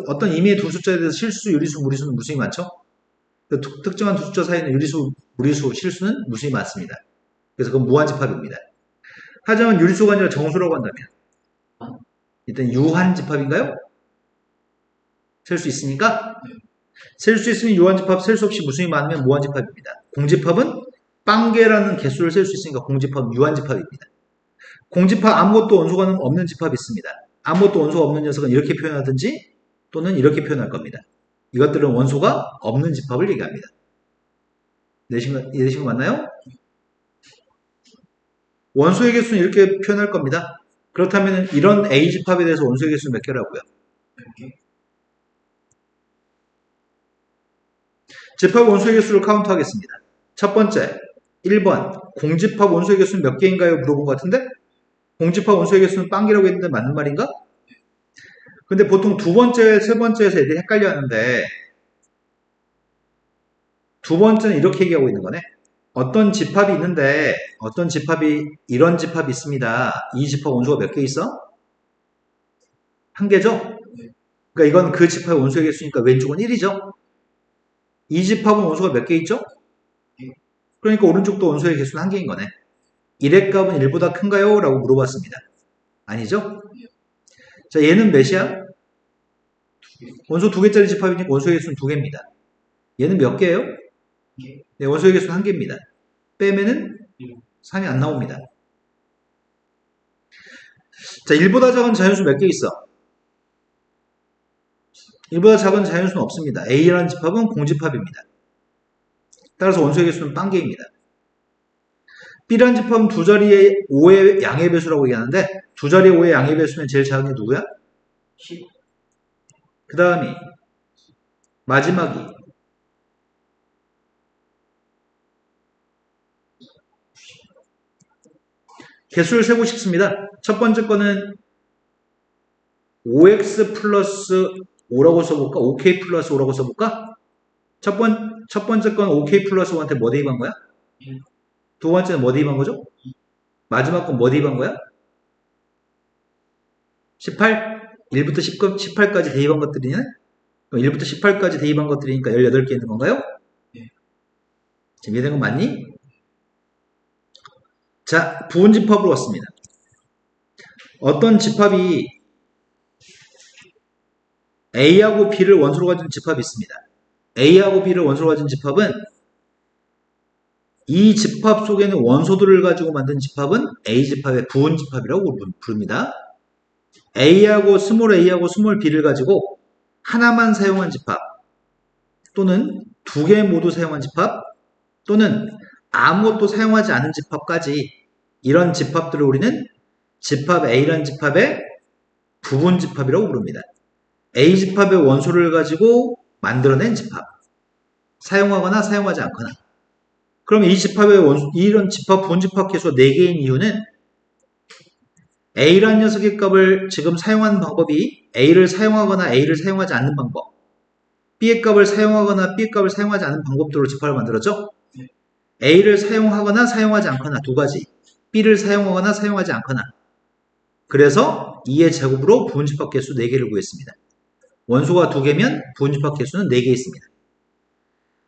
어떤 임의의 두 숫자에 대해서 실수, 유리수, 무리수는 무수히 많죠? 특정한 두 숫자 사이에 있는 유리수, 무리수, 실수는 무수히 많습니다. 그래서 그건 무한집합입니다. 하지만 유리수가 아니라 정수라고 한다면 일단 유한집합인가요? 셀 수 있으니까 셀 수 있으니 유한집합, 셀 수 없이 무수히 많으면 무한집합입니다. 공집합은 빵개라는 개수를 셀 수 있으니까 공집합은 유한집합입니다. 공집합 아무것도 원소가 없는 집합이 있습니다. 아무것도 원소가 없는 녀석은 이렇게 표현하든지 또는 이렇게 표현할 겁니다. 이것들은 원소가 없는 집합을 얘기합니다. 이해되신 거 맞나요? 원소의 개수는 이렇게 표현할 겁니다. 그렇다면 이런 A집합에 대해서 원소의 개수는 몇 개라고요? 집합 원소의 개수를 카운트하겠습니다. 첫 번째, 1번 공집합 원소의 개수는 몇 개인가요? 물어본 것 같은데 공집합 원소의 개수는 빵기라고 했는데 맞는 말인가? 근데 보통 두 번째, 세 번째에서 애들이 헷갈려 하는데 두 번째는 이렇게 얘기하고 있는 거네. 어떤 집합이 있는데 어떤 집합이 이런 집합이 있습니다. 이 집합 원소가 몇 개 있어? 한 개죠? 그러니까 이건 그 집합의 원소의 개수니까 왼쪽은 1이죠. 이 집합은 원소가 몇 개 있죠? 그러니까 오른쪽도 원소의 개수는 한 개인 거네. 1의 값은 1보다 큰가요? 라고 물어봤습니다. 아니죠? 자, 얘는 몇이야? 원소 2개짜리 집합이니까 원소의 개수는 2개입니다. 얘는 몇 개예요? 네, 원소의 개수는 1개입니다. 빼면은 3이 안 나옵니다. 자, 1보다 작은 자연수 몇 개 있어? 1보다 작은 자연수는 없습니다. A라는 집합은 공집합입니다. 따라서 원소의 개수는 빵개입니다. B라는 집합은 두 자리의 5의 양의 배수라고 얘기하는데 두 자리의 5의 양의 배수면 제일 작은 게 누구야? 10. 그 다음이 마지막이 개수를 세고 싶습니다. 첫 번째 거는 5x 플러스 5라고 써볼까? 5k 플러스 5라고 써볼까? 첫 번째 건 5k 플러스 5한테 뭐 대입한 거야? 두 번째는 뭐 대입한 거죠? 마지막 건 뭐 대입한 거야? 18? 1부터 18까지 대입한 것들이네? 그럼 1부터 18까지 대입한 것들이니까 18개 있는 건가요? 지금 이해된 거 맞니? 자, 부분집합으로 왔습니다. 어떤 집합이 A하고 B를 원소로 가진 집합이 있습니다. A하고 B를 원소로 가진 집합은 이 집합 속에는 원소들을 가지고 만든 집합은 A집합의 부분집합이라고 부릅니다. A하고 스몰 B를 가지고 하나만 사용한 집합 또는 두 개 모두 사용한 집합 또는 아무것도 사용하지 않은 집합까지 이런 집합들을 우리는 집합 A라는 집합의 부분집합이라고 부릅니다. A집합의 원소를 가지고 만들어낸 집합. 사용하거나 사용하지 않거나. 그럼 이 집합의 이런 집합 부분집합 개수가 4개인 이유는 A라는 녀석의 값을 지금 사용하는 방법이 A를 사용하거나 A를 사용하지 않는 방법, B의 값을 사용하거나 B의 값을 사용하지 않는 방법들로 집합을 만들었죠? A를 사용하거나 사용하지 않거나 두 가지, B를 사용하거나 사용하지 않거나. 그래서 2의 제곱으로 부분집합 개수 4개를 구했습니다. 원소가 2개면 부분집합 개수는 4개 있습니다.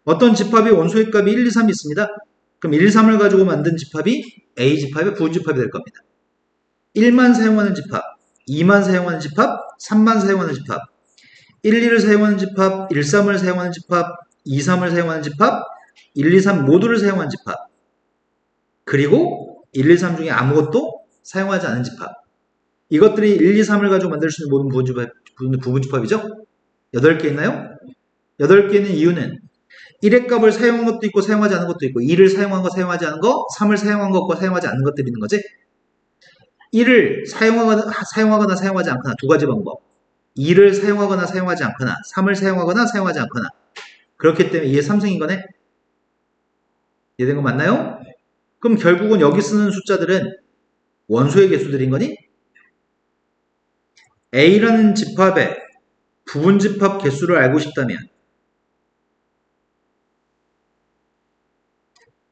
어떤 집합이 원소의 값이 1, 2, 3이 있습니다. 그럼 1, 2, 3을 가지고 만든 집합이 A집합의 부분집합이 될 겁니다. 1만 사용하는 집합, 2만 사용하는 집합, 3만 사용하는 집합, 1, 2를 사용하는 집합, 1, 3을 사용하는 집합, 2, 3을 사용하는 집합, 1, 2, 3 모두를 사용하는 집합, 그리고 1, 2, 3 중에 아무것도 사용하지 않은 집합. 이것들이 1, 2, 3을 가지고 만들 수 있는 모든 부분집합이죠? 8개 있나요? 8개는 이유는 1의 값을 사용한 것도 있고 사용하지 않은 것도 있고 2를 사용한 거 사용하지 않은 거, 3을 사용한 것과 사용하지 않는 것들이 있는 거지. 1을 사용하거나 사용하지 않거나 두 가지 방법. 2를 사용하거나 사용하지 않거나 3을 사용하거나 사용하지 않거나. 그렇기 때문에 2의 3승인 거네. 이해된 거 맞나요? 그럼 결국은 여기 쓰는 숫자들은 원소의 개수들인 거니? A라는 집합의 부분집합 개수를 알고 싶다면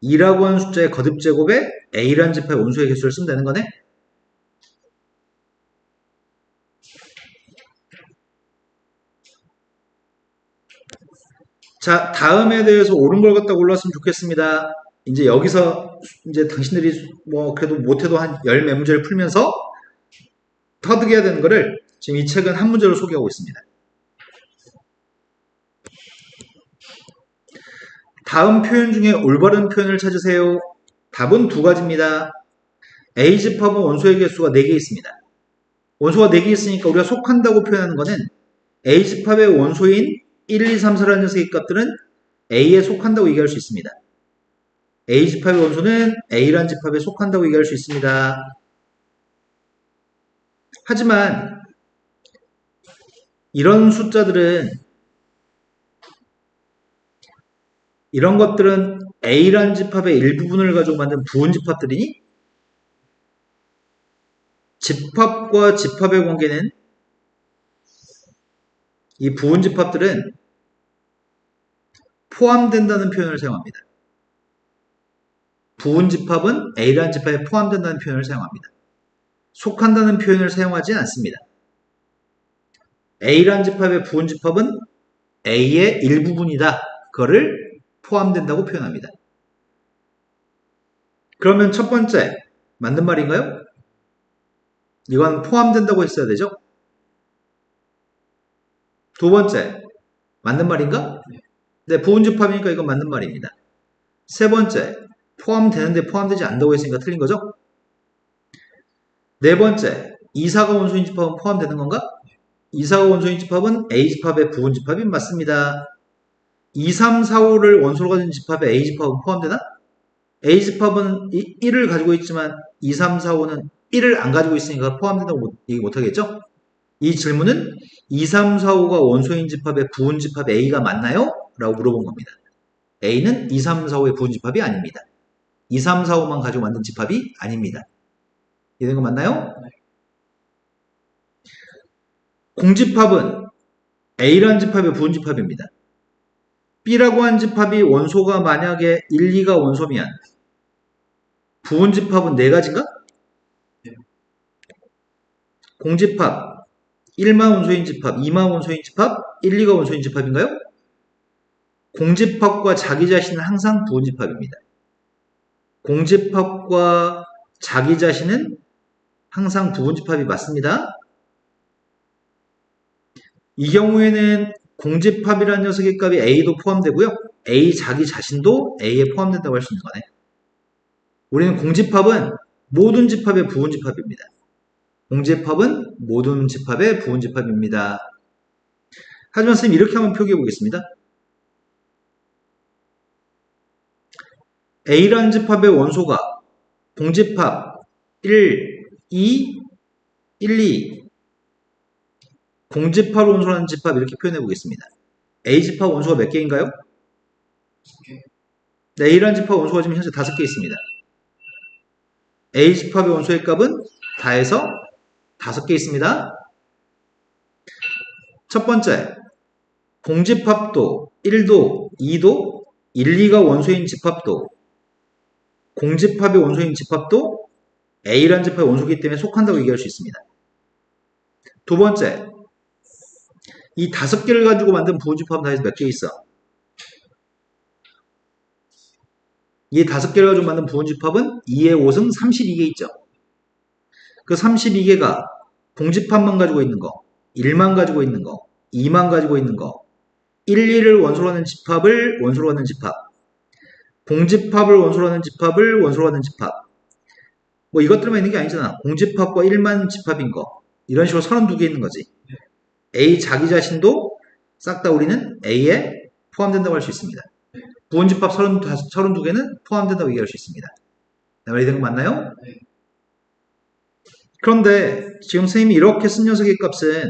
2라고 하는 숫자의 거듭제곱에 A라는 집합의 원소의 개수를 쓰면 되는 거네? 자, 다음에 대해서 옳은 걸 갖다 골랐으면 좋겠습니다. 이제 여기서 이제 당신들이 뭐 그래도 못해도 한 10몇 문제를 풀면서 터득해야 되는 거를 지금 이 책은 한 문제로 소개하고 있습니다. 다음 표현 중에 올바른 표현을 찾으세요. 답은 두 가지입니다. A 집합은 원소의 개수가 4개 있습니다. 원소가 4개 있으니까 우리가 속한다고 표현하는 것은 A 집합의 원소인 1, 2, 3, 4라는 녀석의 값들은 A에 속한다고 얘기할 수 있습니다. A 집합의 원소는 A라는 집합에 속한다고 얘기할 수 있습니다. 하지만 이런 숫자들은 이런 것들은 A라는 집합의 일부분을 가지고 만든 부분 집합들이니 집합과 집합의 관계는 이 부분 집합들은 포함된다는 표현을 사용합니다. 부분 집합은 A라는 집합에 포함된다는 표현을 사용합니다. 속한다는 표현을 사용하지 않습니다. A라는 집합의 부분 집합은 A의 일부분이다. 그거를 포함된다고 표현합니다. 그러면 첫 번째, 맞는 말인가요? 이건 포함된다고 했어야 되죠? 두 번째, 맞는 말인가? 네, 부분 집합이니까 이건 맞는 말입니다. 세 번째, 포함되는데 포함되지 않는다고 했으니까 틀린 거죠? 네 번째, 2, 4가 원소인 집합은 포함되는 건가? 2, 4가 원소인 집합은 A 집합의 부분 집합이 맞습니다. 2, 3, 4, 5를 원소로 가진 집합에 A 집합은 포함되나? A 집합은 1을 가지고 있지만 2, 3, 4, 5는 1을 안 가지고 있으니까 포함된다고 얘기 못하겠죠? 이 질문은 2, 3, 4, 5가 원소인 집합의 부분 집합 A가 맞나요? 라고 물어본 겁니다. A는 2, 3, 4, 5의 부분 집합이 아닙니다. 2, 3, 4, 5만 가지고 만든 집합이 아닙니다. 이해된 거 맞나요? 공집합은 A라는 집합의 부분 집합입니다. B라고 한 집합이 원소가 만약에 1, 2가 원소면 부분 집합은 4가지인가? 공집합 1만 원소인 집합, 2만 원소인 집합, 1, 2가 원소인 집합인가요? 공집합과 자기 자신은 항상 부분 집합입니다. 공집합과 자기 자신은 항상 부분 집합이 맞습니다. 이 경우에는 공집합이라는 녀석의 값이 A도 포함되고요. A 자기 자신도 A에 포함된다고 할 수 있는 거네. 우리는 공집합은 모든 집합의 부분 집합입니다. 공집합은 모든 집합의 부분 집합입니다. 하지만 선생님 이렇게 한번 표기해 보겠습니다. A라는 집합의 원소가 공집합 1, 2, 1, 2 공집합 원소라는 집합 이렇게 표현해 보겠습니다. A 집합 원소가 몇 개인가요? 네, A라는 집합 원소가 지금 현재 5개 있습니다. A 집합의 원소의 값은 다 해서 5개 있습니다. 첫 번째, 공집합도 1도, 2도, 1, 2가 원소인 집합도 공집합의 원소인 집합도 A라는 집합의 원소이기 때문에 속한다고 얘기할 수 있습니다. 두 번째, 이 5개를 가지고 만든 부분집합은 다 해서 몇 개 있어? 이 5개를 가지고 만든 부분집합은 2의 5승 32개 있죠. 그 32개가 공집합만 가지고 있는 거, 1만 가지고 있는 거, 2만 가지고 있는 거, 1, 2를 원소로 하는 집합을 원소로 하는 집합, 공집합을 원소로 하는 집합을 원소로 하는 집합. 뭐 이것들만 있는 게 아니잖아. 공집합과 1만 집합인 거. 이런 식으로 32개 있는 거지. A 자기 자신도 싹 다 우리는 A에 포함된다고 할 수 있습니다. 부분집합 32개는 포함된다고 얘기할 수 있습니다. 이해된 거 맞나요? 네. 그런데 지금 선생님이 이렇게 쓴 녀석의 값은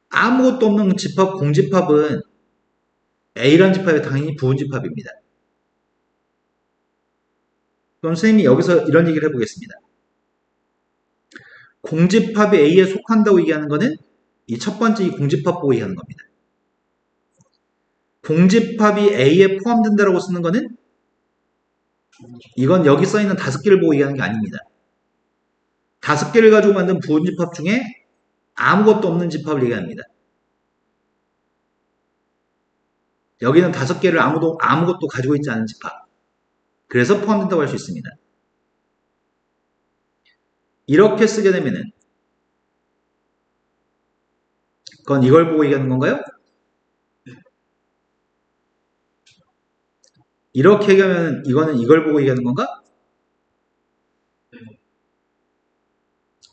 아무것도 없는 집합, 공집합은 A라는 집합이 당연히 부분집합입니다. 그럼 선생님이 여기서 이런 얘기를 해보겠습니다. 공집합이 A에 속한다고 얘기하는 것은 이 첫 번째 이 공집합 보고 얘기하는 겁니다. 공집합이 A에 포함된다고 쓰는 것은 이건 여기 써있는 5개를 보고 얘기하는 게 아닙니다. 5개를 가지고 만든 부분집합 중에 아무것도 없는 집합을 얘기합니다. 여기는 5개를 아무것도 가지고 있지 않은 집합. 그래서 포함된다고 할 수 있습니다. 이렇게 쓰게 되면은 그건 이걸 보고 얘기하는 건가요? 이렇게 얘기하면 이거는 이걸 보고 얘기하는 건가?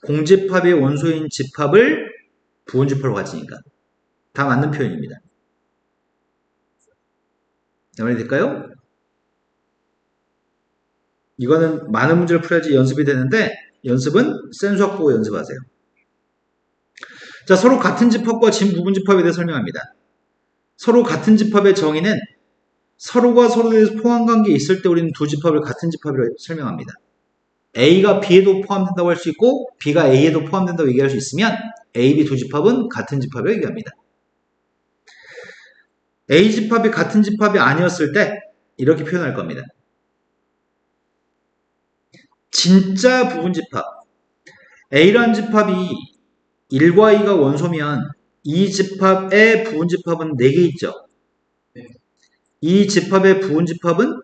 공집합의 원소인 집합을 부분집합으로 가지니까 다 맞는 표현입니다. 말이 될까요? 이거는 많은 문제를 풀어야지 연습이 되는데 연습은 센수학 보고 연습하세요. 자, 서로 같은 집합과 진부분집합에 대해 설명합니다. 서로 같은 집합의 정의는 서로가 서로에 대해서 포함관계에 있을 때 우리는 두 집합을 같은 집합이라고 설명합니다. A가 B에도 포함된다고 할 수 있고 B가 A에도 포함된다고 얘기할 수 있으면 A, B 두 집합은 같은 집합이라고 얘기합니다. A 집합이 같은 집합이 아니었을 때 이렇게 표현할 겁니다. 진짜 부분집합 A라는 집합이 1과 2가 원소면 이 집합의 부분집합은 4개 있죠. 이 집합의 부분집합은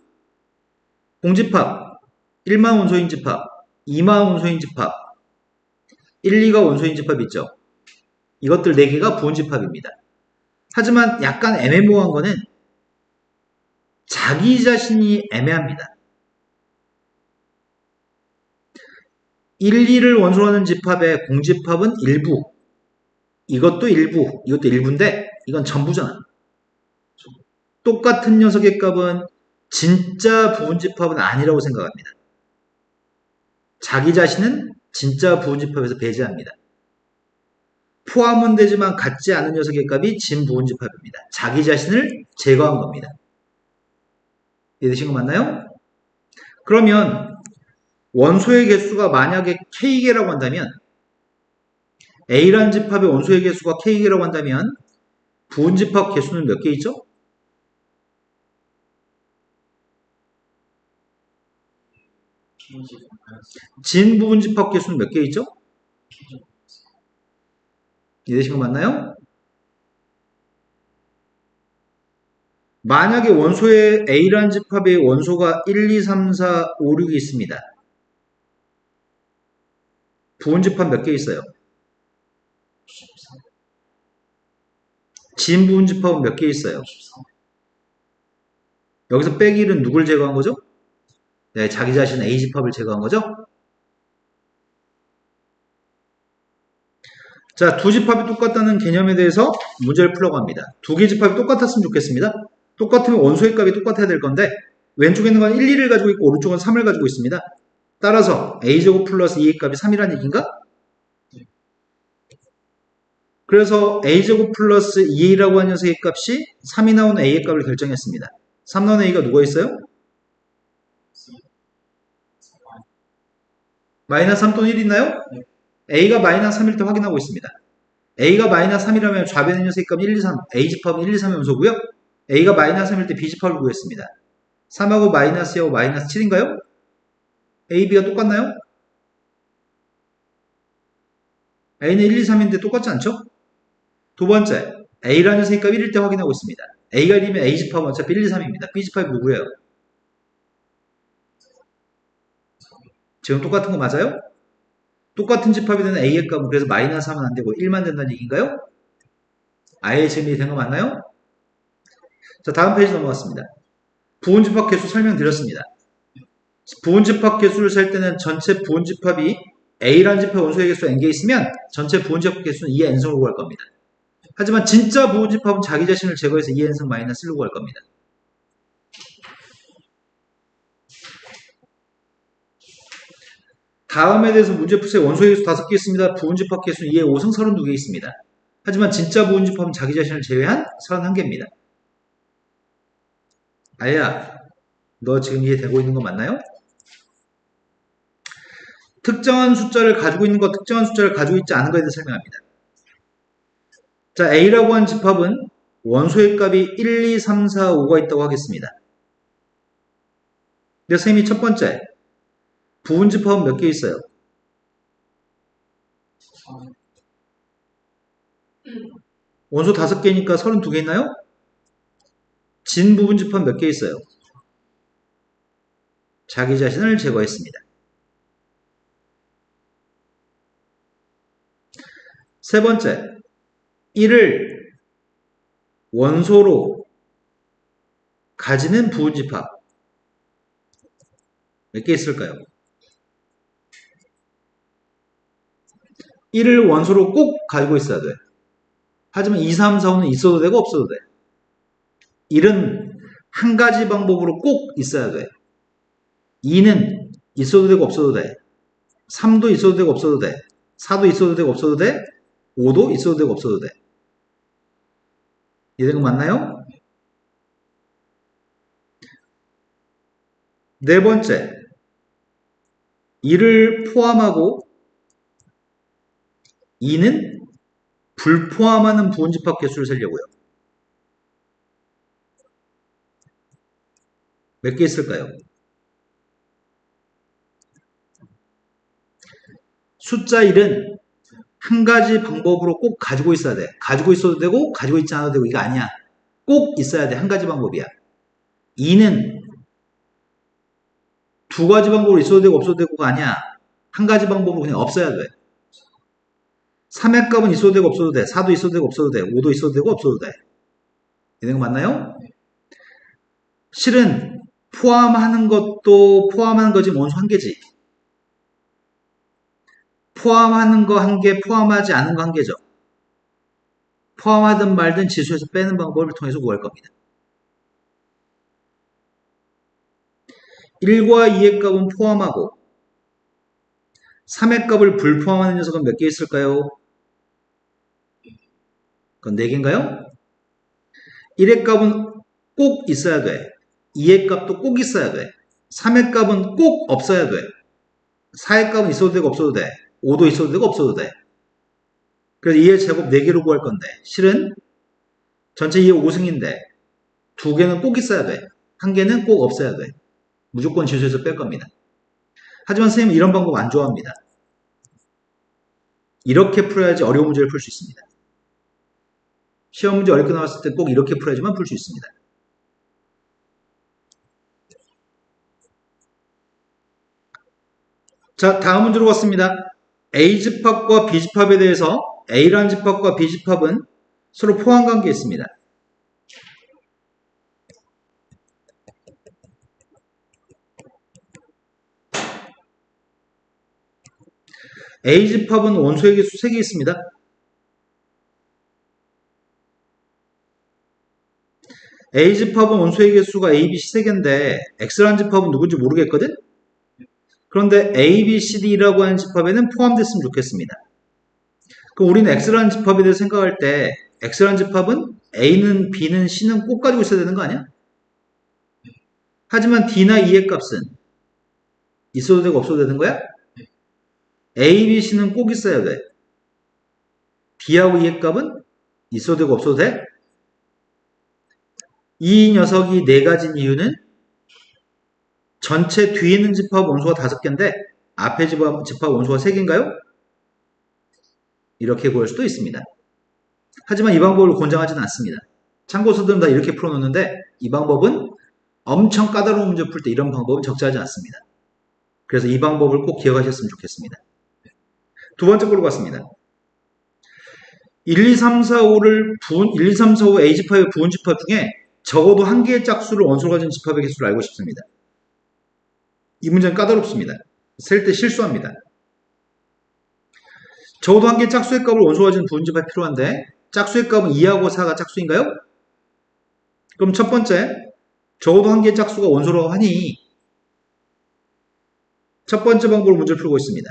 공집합 1만 원소인 집합, 2만 원소인 집합, 1, 2가 원소인 집합 있죠. 이것들 4개가 부분집합입니다. 하지만 약간 애매모호한 거는 자기 자신이 애매합니다. 1, 2를 원소로 하는 집합의 공집합은 일부, 이것도 일부, 이것도 일부인데 이건 전부잖아. 똑같은 녀석의 값은 진짜 부분집합은 아니라고 생각합니다. 자기 자신은 진짜 부분집합에서 배제합니다. 포함은 되지만 같지 않은 녀석의 값이 진부분집합입니다. 자기 자신을 제거한 겁니다. 이해되신 거 맞나요? 그러면 원소의 개수가 만약에 K개라고 한다면 A라는 집합의 원소의 개수가 K개라고 한다면 부분집합 개수는 몇 개 있죠? 진부분집합 개수는 몇 개 있죠? 이해되신 거 맞나요? 만약에 원소의 A라는 집합의 원소가 1, 2, 3, 4, 5, 6이 있습니다. 부분집합 몇 개 있어요? 진부분집합은 몇 개 있어요? 여기서 빼기 1은 누굴 제거한 거죠? 네, 자기 자신 A집합을 제거한 거죠? 자, 두 집합이 똑같다는 개념에 대해서 문제를 풀려고 합니다. 두 개 집합이 똑같았으면 좋겠습니다. 똑같으면 원소의 값이 똑같아야 될 건데 왼쪽에 있는 건 1, 2를 가지고 있고 오른쪽은 3을 가지고 있습니다. 따라서 A제곱 플러스 2의 값이 3이라는 얘기인가? 그래서 A제곱 플러스 2A라고 하는 녀석의 값이 3이 나오는 A의 값을 결정했습니다. 3 나오는 A가 누가 있어요? 마이너스 3 또는 1 있나요? A가 마이너스 3일 때 확인하고 있습니다. A가 마이너스 3이라면 좌변의 녀석의 값은 1, 2, 3, A집합은 1, 2, 3의 원소고요. A가 마이너스 3일 때 B집합을 구했습니다. 3하고 마이너스 2하고 마이너스 7인가요? A, B가 똑같나요? A는 1, 2, 3인데 똑같지 않죠? 두 번째, A라는 녀석의 값 1일 때 확인하고 있습니다. A가 1이면 A집합은 어차피 1, 2, 3입니다. B집합이 누구예요? 지금 똑같은 거 맞아요? 똑같은 집합이 되는 A의 값은 그래서 마이너스 하면 안 되고 1만 된다는 얘기인가요? 아예 정리이 된 거 맞나요? 자, 다음 페이지 넘어갔습니다. 부분집합 개수 설명드렸습니다. 부분집합 개수를 셀 때는 전체 부분집합이 A라는 집합 원소의 개수 N개 있으면 전체 부분집합 개수는 2의 N승으로 구할 겁니다. 하지만 진짜 부분집합은 자기 자신을 제거해서 2의 N승 마이너스 1로 구할 겁니다. 다음에 대해서 문제 푸세요. 원소의 개수 5개 있습니다. 부분집합 개수는 2의 5승 32개 있습니다. 하지만 진짜 부분집합은 자기 자신을 제외한 31개입니다. 아야, 너 지금 이해되고 있는 거 맞나요? 특정한 숫자를 가지고 있는 것, 특정한 숫자를 가지고 있지 않은 것에 대해 설명합니다. 자, A라고 하는 집합은 원소의 값이 1, 2, 3, 4, 5가 있다고 하겠습니다. 근데 선생님이 첫 번째, 부분집합은 몇 개 있어요? 원소 5개니까 32개 있나요? 진부분집합 몇 개 있어요? 자기 자신을 제거했습니다. 세 번째, 1을 원소로 가지는 부분집합 몇 개 있을까요? 1을 원소로 꼭 가지고 있어야 돼. 하지만 2, 3, 4, 5는 있어도 되고 없어도 돼. 1은 한 가지 방법으로 꼭 있어야 돼. 2는 있어도 되고 없어도 돼. 3도 있어도 되고 없어도 돼. 4도 있어도 되고 없어도 돼. 5도 있어도 되고 없어도 돼. 이해된 거 맞나요? 네 번째, 1을 포함하고 2는 불포함하는 부분집합 개수를 세려고요. 몇 개 있을까요? 숫자 1은 한 가지 방법으로 꼭 가지고 있어야 돼. 가지고 있어도 되고 가지고 있지 않아도 되고 이거 아니야. 꼭 있어야 돼. 한 가지 방법이야. 2는 두 가지 방법으로 있어도 되고 없어도 되고가 아니야. 한 가지 방법으로 그냥 없어야 돼. 3의 값은 있어도 되고 없어도 돼. 4도 있어도 되고 없어도 돼. 5도 있어도 되고 없어도 돼. 이런 거 맞나요? 실은 포함하는 것도 포함하는 거지 원소 한 개지. 포함하는 거 한 개, 포함하지 않은 거 한 개죠. 포함하든 말든 지수에서 빼는 방법을 통해서 구할 겁니다. 1과 2의 값은 포함하고 3의 값을 불포함하는 녀석은 몇 개 있을까요? 그건 4개인가요? 1의 값은 꼭 있어야 돼. 2의 값도 꼭 있어야 돼. 3의 값은 꼭 없어야 돼. 4의 값은 있어도 되고 없어도 돼. 5도 있어도 되고 없어도 돼. 그래서 2의 제곱 4개로 구할 건데 실은 전체 2의 5승인데 2개는 꼭 있어야 돼. 1개는 꼭 없어야 돼. 무조건 지수에서 뺄 겁니다. 하지만 선생님은 이런 방법 안 좋아합니다. 이렇게 풀어야지 어려운 문제를 풀 수 있습니다. 시험 문제 어렵게 나왔을 때 꼭 이렇게 풀어야지만 풀 수 있습니다. 자, 다음 문제로 갔습니다. A집합과 B집합에 대해서 A라는 집합과 B집합은 서로 포함관계에 있습니다. A집합은 원소의 개수 3개 있습니다. A집합은 원소의 개수가 A, B, C 3개인데 X라는 집합은 누군지 모르겠거든? 그런데 A, B, C, D라고 하는 집합에는 포함됐으면 좋겠습니다. 그럼 우리는 X라는 집합에 대해서 생각할 때 X라는 집합은 A는 B는 C는 꼭 가지고 있어야 되는 거 아니야? 하지만 D나 E의 값은 있어도 되고 없어도 되는 거야? A, B, C는 꼭 있어야 돼. D하고 E의 값은 있어도 되고 없어도 돼? 이 녀석이 4가지인 이유는 전체 뒤에 있는 집합 원소가 5개인데 앞에 집합 원소가 3개인가요? 이렇게 구할 수도 있습니다. 하지만 이 방법을 권장하지는 않습니다. 참고서들은 다 이렇게 풀어놓는데 이 방법은 엄청 까다로운 문제 풀 때 이런 방법은 적절하지 않습니다. 그래서 이 방법을 꼭 기억하셨으면 좋겠습니다. 두 번째 걸로 갔습니다. 1, 2, 3, 4, 5를 1, 2, 3, 4, 5 A집합의 부분집합 중에 적어도 한 개의 짝수를 원소로 가진 집합의 개수를 알고 싶습니다. 이 문제는 까다롭습니다. 셀 때 실수합니다. 적어도 한 개의 짝수의 값을 원소로 가진 부분집합이 필요한데 짝수의 값은 2하고 4가 짝수인가요? 그럼 첫 번째, 적어도 한 개의 짝수가 원소라고 하니 첫 번째 방법으로 문제를 풀고 있습니다.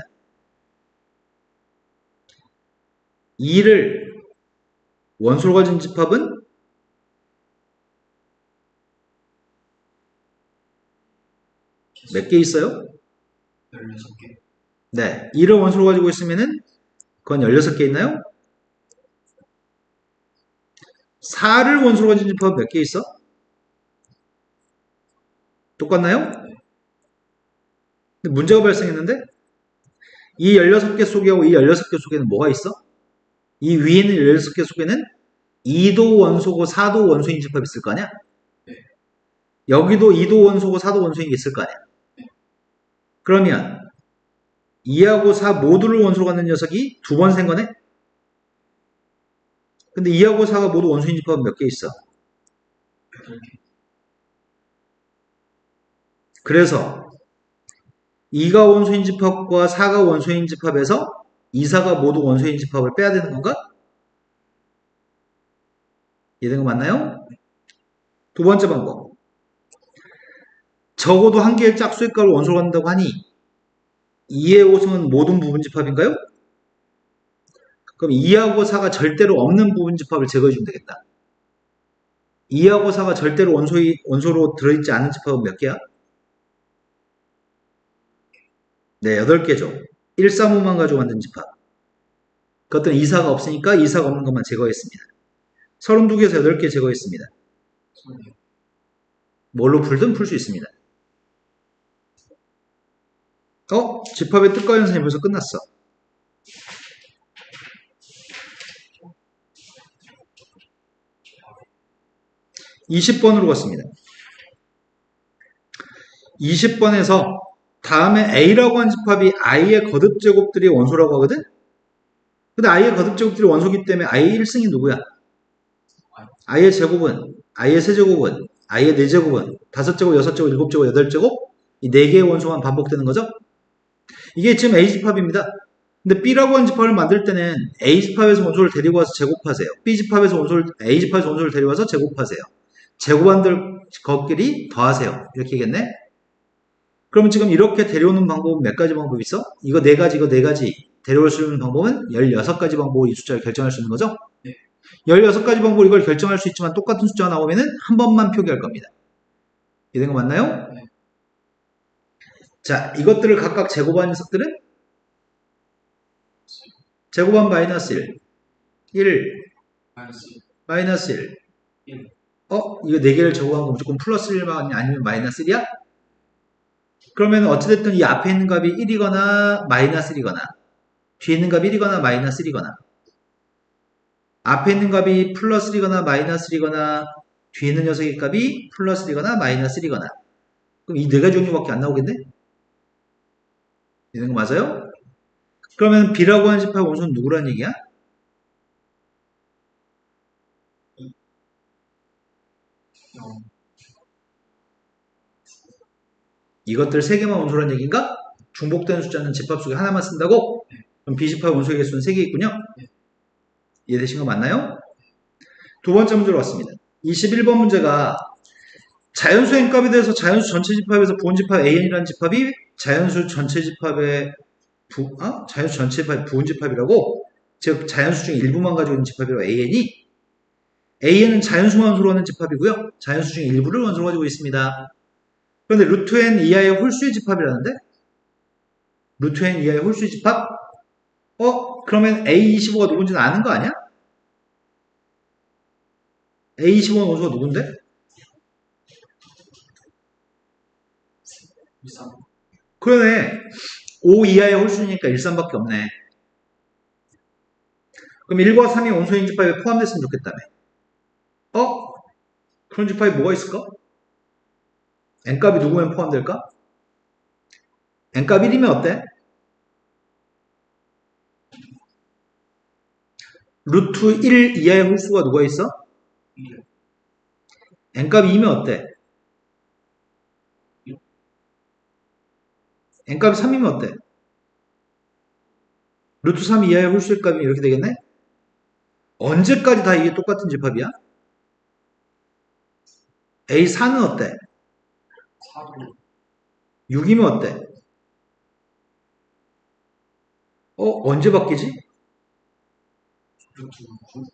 2를 원소로 가진 집합은 몇 개 있어요? 16개. 네, 2를 원소로 가지고 있으면은 그건 16개 있나요? 4를 원소로 가진 집합은 몇 개 있어? 똑같나요? 근데 문제가 발생했는데 이 16개 속에하고 이 16개 속에는 뭐가 있어? 이 위에 있는 16개 속에는 2도 원소고 4도 원소인 집합이 있을 거 아니야? 여기도 2도 원소고 4도 원소인 게 있을 거 아니야? 그러면 2하고 4 모두를 원소로 갖는 녀석이 2번 생 거네? 근데 2하고 4가 모두 원소인 집합은 몇 개 있어? 8개. 그래서 2가 원소인 집합과 4가 원소인 집합에서 2, 4가 모두 원소인 집합을 빼야 되는 건가? 이해된 거 맞나요? 두 번째 방법. 적어도 한 개의 짝수의 값을 원소로 갖는다고 하니 2의 5승은 모든 부분 집합인가요? 그럼 2하고 4가 절대로 없는 부분 집합을 제거해 주면 되겠다. 2하고 4가 절대로 원소로 들어있지 않은 집합은 몇 개야? 네, 8개죠. 1, 3, 5만 가지고 만든 집합. 그것들은 2, 4가 없으니까 2, 4가 없는 것만 제거했습니다. 32개에서 8개 제거했습니다. 뭘로 풀든 풀 수 있습니다. 집합의 뜻과 연산이 벌써 끝났어. 20번으로 갔습니다. 20번에서 다음에 A라고 한 집합이 I의 거듭제곱들이 원소라고 하거든? 근데 I의 거듭제곱들이 원소기 때문에 I의 1승이 누구야? I의 제곱은, I의 세제곱은, I의 4제곱은, 5제곱, 6제곱, 7제곱, 8제곱? 이 4개의 원소만 반복되는 거죠? 이게 지금 A집합입니다. 근데 B라고 한 집합을 만들 때는 A집합에서 원소를 데리고 와서 제곱하세요. B집합에서 A집합에서 원소를 데려와서 제곱하세요. 제곱한 것끼리 더하세요. 이렇게 하겠네? 그럼 지금 이렇게 데려오는 방법은 몇 가지 방법이 있어? 이거 4가지, 이거 4가지. 데려올 수 있는 방법은 16가지 방법으로 이 숫자를 결정할 수 있는 거죠? 네. 16가지 방법으로 이걸 결정할 수 있지만 똑같은 숫자가 나오면은 한 번만 표기할 겁니다. 이해된 거 맞나요? 네. 자, 이것들을 각각 제곱한 녀석들은 제곱한 마이너스 1, 1, 마이너스 1. 이거 4개를 제곱한 거 무조건 플러스 1만 아니면 마이너스 1이야? 그러면 어찌됐든 이 앞에 있는 값이 1이거나 마이너스 1이거나 뒤에 있는 값이 1이거나 마이너스 1이거나 앞에 있는 값이 플러스 1이거나 마이너스 1이거나 뒤에 있는 녀석의 값이 플러스 1이거나 마이너스 1이거나 그럼 이 4가지 종류밖에 안 나오겠네? 이런 거 맞아요? 그러면 B라고 하는 집합의 원소는 누구란 얘기야? 이것들 3개만 원소란 얘기인가? 중복되는 숫자는 집합 속에 하나만 쓴다고? 그럼 B집합 원소의 개수는 3개 있군요? 이해되신 거 맞나요? 두 번째 문제로 왔습니다. 21번 문제가 자연수 n값에 대해서 자연수 전체 집합에서 부분집합 AN이라는 집합이 자연수 전체 집합의 자연수 전체 집합의 부분집합이라고 즉 자연수 중에 일부만 가지고 있는 집합이라고 AN은 자연수만 원소로 하는 집합이고요. 자연수 중에 일부를 원소로 가지고 있습니다. 그런데 루트 n 이하의 홀수의 집합이라는데 루트 n 이하의 홀수의 집합? 그러면 A25가 누군지는 아는 거 아니야? A25는 원소가 누군데? 13. 그러네. 5 이하의 홀수니까 1, 3밖에 없네. 그럼 1과 3이 원소인 집합에 포함됐으면 좋겠다며. 그런 집합이 뭐가 있을까? n값이 누구면 포함될까? n값 1이면 어때? 루트 1 이하의 홀수가 누가 있어? 1. n값이 2면 어때? n값이 3이면 어때? 루트 3 이하의 홀수의 값이 이렇게 되겠네? 언제까지 다 이게 똑같은 집합이야? A4는 어때? 4도 6이면 어때? 언제 바뀌지? 루트 9.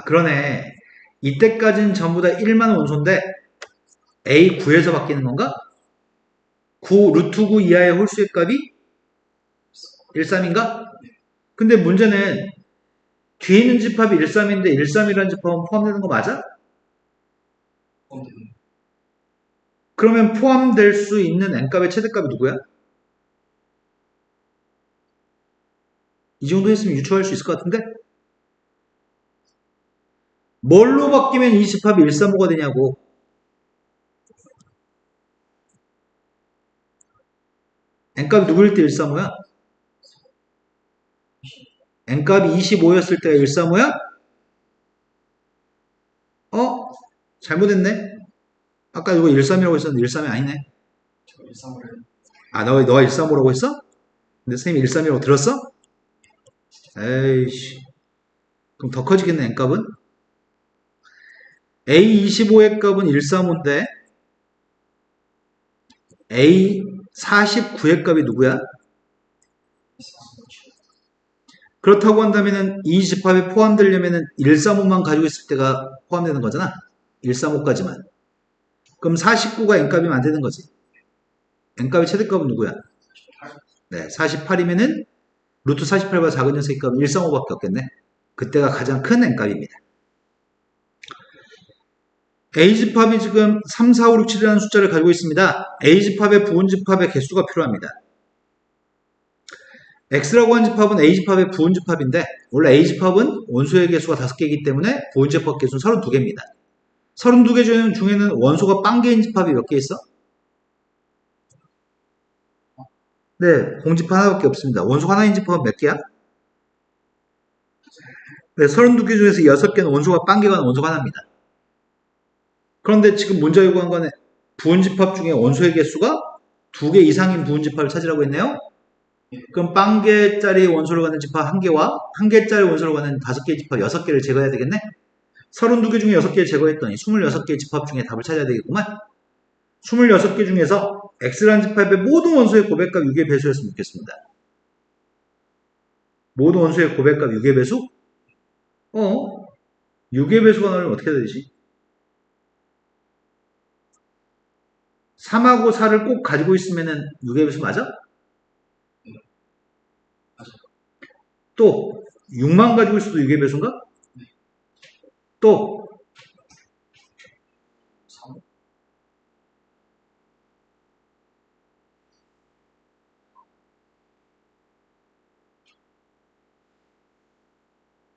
그러네. 이때까지는 전부 다 1만 원소인데 A9에서 바뀌는 건가? 9, 루트 9 이하의 홀수의 값이 13인가? 근데 문제는 뒤에 있는 집합이 13인데 13이라는 집합은 포함되는 거 맞아? 그러면 포함될 수 있는 n값의 최대값이 누구야? 이 정도 했으면 유추할 수 있을 것 같은데? 뭘로 바뀌면 이 집합이 135가 되냐고. n값이 누구일 때 135야? n값이 25였을 때가 135야? 잘못했네. 아까 이거 13이라고 했었는데 13이 아니네. 저 13을 아, 너가 135라고 했어? 근데 선생님이 131이라고 들었어? 에이씨. 그럼 더 커지겠네, n값은? A25의 값은 135인데, A49의 값이 누구야? 그렇다고 한다면은 이 집합에 포함되려면은 135만 가지고 있을 때가 포함되는 거잖아. 135까지만. 그럼 49가 n값이면 안 되는 거지. n값의 최대값은 누구야? 네, 48이면은 루트 48보다 작은 녀석의 값은 135밖에 없겠네. 그때가 가장 큰 n값입니다. A집합이 지금 3, 4, 5, 6, 7이라는 숫자를 가지고 있습니다. A집합의 부분집합의 개수가 필요합니다. X라고 하는 집합은 A집합의 부분집합인데 원래 A집합은 원소의 개수가 5개이기 때문에 부분집합 개수는 32개입니다. 32개 중에는 원소가 빵개인 집합이 몇 개 있어? 네, 공집합 하나밖에 없습니다. 원소 하나인 집합은 몇 개야? 네, 32개 중에서 6개는 원소가 빵개가 원소가 하나입니다. 그런데 지금 문제 요구한 거는 부분집합 중에 원소의 개수가 2개 이상인 부분집합을 찾으라고 했네요. 그럼 빵개짜리 원소로 가는 집합 1개와 1개짜리 원소로 가는 5개의 집합 6개를 제거해야 되겠네? 32개 중에 6개를 제거했더니 26개의 집합 중에 답을 찾아야 되겠구만. 26개 중에서 X라는 집합의 모든 원소의 고백값 6의 배수였으면 좋겠습니다. 모든 원소의 고백값 6의 배수? 6의 배수가 나오면 어떻게 되지? 3하고 4를 꼭 가지고 있으면 6의 배수 맞아? 또 6만 가지고 있어도 6의 배수인가? 또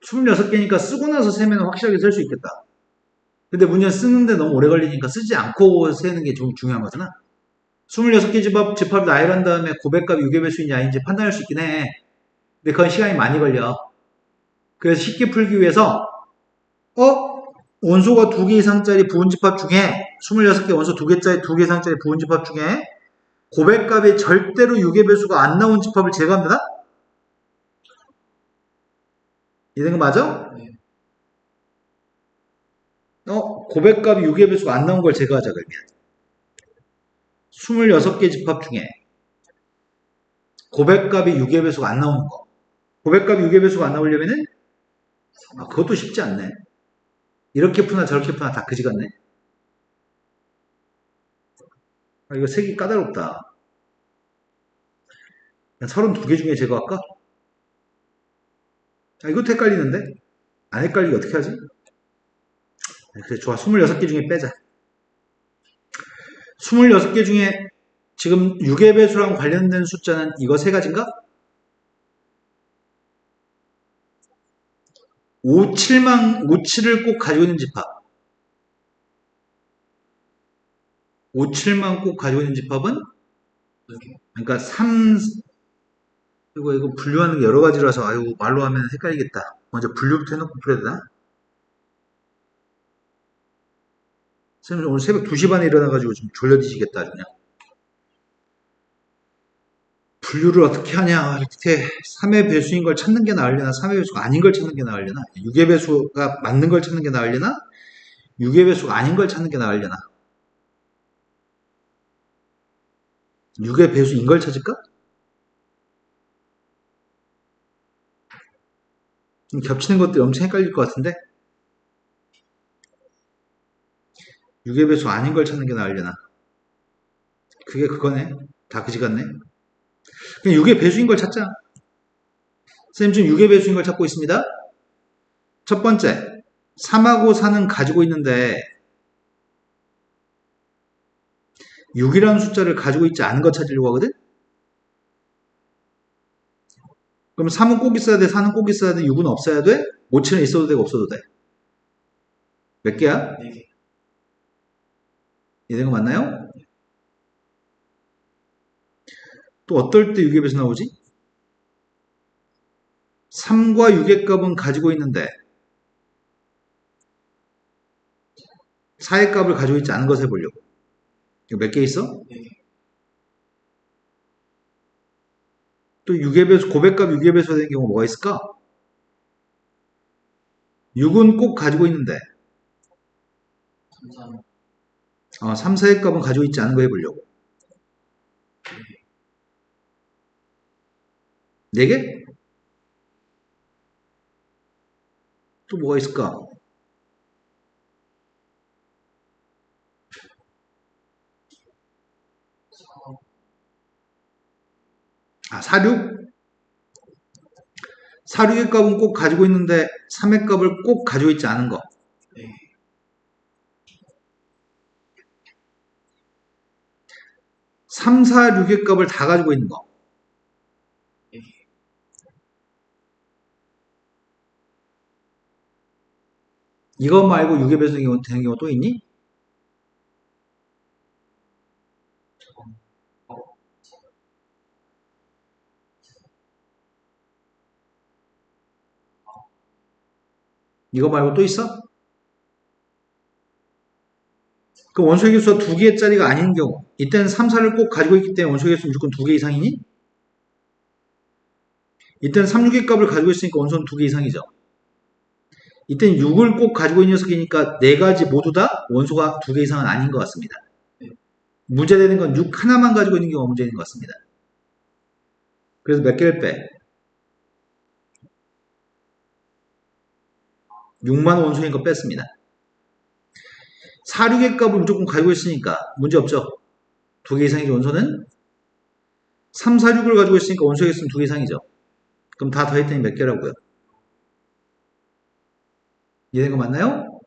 26개니까 쓰고 나서 세면 확실하게 셀 수 있겠다. 근데 문제는 쓰는데 너무 오래 걸리니까 쓰지 않고 세는 게 좀 중요한 거잖아. 26개 집합을 나열한 다음에 고백값이 6의 배수인지 아닌지 판단할 수 있긴 해. 근데 그건 시간이 많이 걸려. 그래서 쉽게 풀기 위해서 원소가 2개 이상짜리 부분집합 중에 26개 원소 2개 이상짜리 부분집합 중에 고백값이 절대로 6의 배수가 안 나온 집합을 제거하면 되나? 이런 거 맞아? 네. 고백값이 6의 배수가 안 나온 걸 제거하자 그러면 26개 집합 중에 고백값이 6의 배수가 안 나오는 거. 고백값이 6의 배수가 안 나오려면은 그것도 쉽지 않네. 이렇게 푸나 저렇게 푸나 다 그지 같네. 이거 색이 까다롭다. 32개 중에 제거할까? 이것도 헷갈리는데? 안 헷갈리게 어떻게 하지? 그래, 좋아. 26개 중에 빼자. 26개 중에 지금 6의 배수랑 관련된 숫자는 이거 세 가지인가? 57을 꼭 가지고 있는 집합. 57만 꼭 가지고 있는 집합은? 그러니까 3, 이거 분류하는 게 여러 가지라서, 말로 하면 헷갈리겠다. 먼저 분류부터 해놓고 풀어야 되나? 선생님 오늘 새벽 2시 반에 일어나가지고 좀 졸려드시겠다, 그냥. 분류를 어떻게 하냐, 이렇게 3의 배수인 걸 찾는 게 나으려나, 3의 배수가 아닌 걸 찾는 게 나으려나, 6의 배수가 맞는 걸 찾는 게 나으려나, 6의 배수가 아닌 걸 찾는 게 나으려나. 6의 배수인 걸 찾을까? 겹치는 것들이 엄청 헷갈릴 것 같은데 6의 배수 아닌 걸 찾는 게 나으려나. 그게 그거네. 다 그지 같네. 그냥 6의 배수인 걸 찾자. 선생님 지금 6의 배수인 걸 찾고 있습니다. 첫 번째 3하고 4는 가지고 있는데 6이라는 숫자를 가지고 있지 않은 거 찾으려고 하거든. 그럼 3은 꼭 있어야 돼, 4는 꼭 있어야 돼, 6은 없어야 돼, 5, 7은 있어도 되고 없어도 돼. 몇 개야? 4개. 이런 거 맞나요? 또 어떨 때 6의 배수 나오지? 3과 6의 값은 가지고 있는데 4의 값을 가지고 있지 않은 것을 해보려고. 이거 몇 개 있어? 4개. 또 6의 배수, 고백값 6의 배수가 되는 경우가 뭐가 있을까? 6은 꼭 가지고 있는데 3, 4의 값은 가지고 있지 않은 거 해보려고. 4개? 또 뭐가 있을까? 아, 4, 6? 4, 6의 값은 꼭 가지고 있는데 3의 값을 꼭 가지고 있지 않은 거. 3, 4, 6의 값을 다 가지고 있는 거. 이거 말고 6의 배수 되는 경우 또 있니? 이거 말고 또 있어? 그 원소의 개수가 2개짜리가 아닌 경우, 이때는 3, 4를 꼭 가지고 있기 때문에 원소의 개수는 무조건 2개 이상이니? 이때는 3, 6의 값을 가지고 있으니까 원소는 2개 이상이죠. 이때는 6을 꼭 가지고 있는 녀석이니까 4가지 모두 다 원소가 2개 이상은 아닌 것 같습니다. 문제되는 건 6 하나만 가지고 있는 경우가 문제인 것 같습니다. 그래서 몇 개를 빼? 6만 원소인 거 뺐습니다. 4, 6의 값을 무조건 가지고 있으니까 문제 없죠. 2개 이상이죠. 원소는 3, 4, 6을 가지고 있으니까 원소의 개수는 2개 이상이죠. 그럼 다 더했더니 몇 개라고요? 이해된 거 맞나요?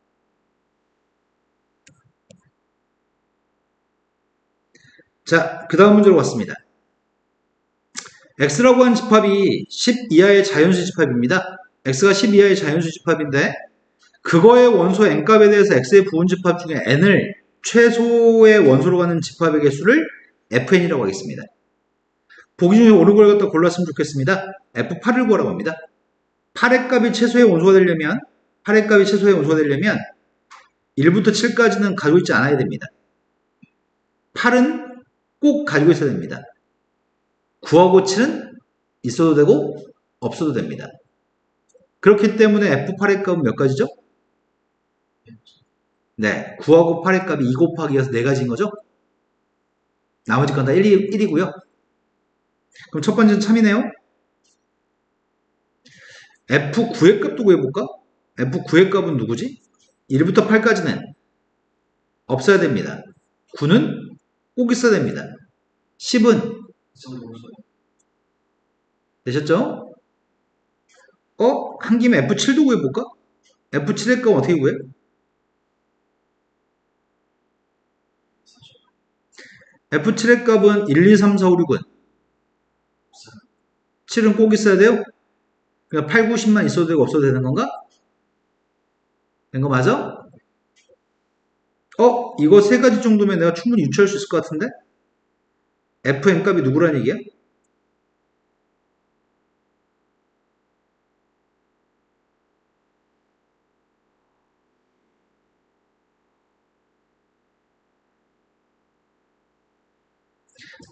자, 그 다음 문제로 왔습니다. x라고 하는 집합이 10 이하의 자연수 집합입니다. x가 10 이하의 자연수 집합인데 그거의 원소 n값에 대해서 x의 부분 집합 중에 n을 최소의 원소로 가는 집합의 개수를 fn이라고 하겠습니다. 보기 중에 옳은 걸 갖다 골랐으면 좋겠습니다. f8을 구하라고 합니다. 8의 값이 최소의 원소가 되려면 8의 값이 최소의 원소가 되려면 1부터 7까지는 가지고 있지 않아야 됩니다. 8은 꼭 가지고 있어야 됩니다. 9하고 7은 있어도 되고 없어도 됩니다. 그렇기 때문에 F8의 값은 몇 가지죠? 네, 9하고 8의 값이 2 곱하기 2여서 4가지인 거죠? 나머지 건 다 1이고요. 그럼 첫 번째는 참이네요. F9의 값도 구해볼까? F9의 값은 누구지? 1부터 8까지는 없어야 됩니다. 9는 꼭 있어야 됩니다. 10은 되셨죠? 한 김에 F7도 구해볼까? F7의 값 어떻게 구해? F7의 값은 1, 2, 3, 4, 5, 6은 7은 꼭 있어야 돼요? 그냥 8, 9, 10만 있어도 되고 없어도 되는 건가? 된 거 맞아? 이거 3가지 정도면 내가 충분히 유추할 수 있을 것 같은데? Fn 값이 누구란 얘기야?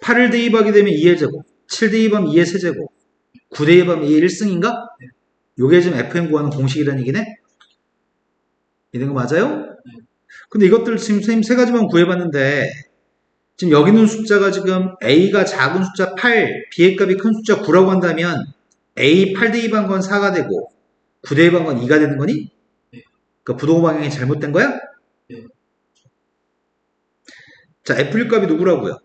(8을) 대입하게 되면 2의 제곱, 7 대입하면 2의 세제곱, 9 대입하면 2의 1승인가? 요게 지금 Fn 구하는 공식이라는 얘기네? 이런 거 맞아요? 근데 이것들 지금 선생님 3가지만 구해봤는데 지금 여기 있는 숫자가 지금 A가 작은 숫자 8, B의 값이 큰 숫자 9라고 한다면 A 8 대입한 건 4가 되고 9 대입한 건 2가 되는 거니? 그러니까 부동호 방향이 잘못된 거야? 자, F1 값이 누구라고요?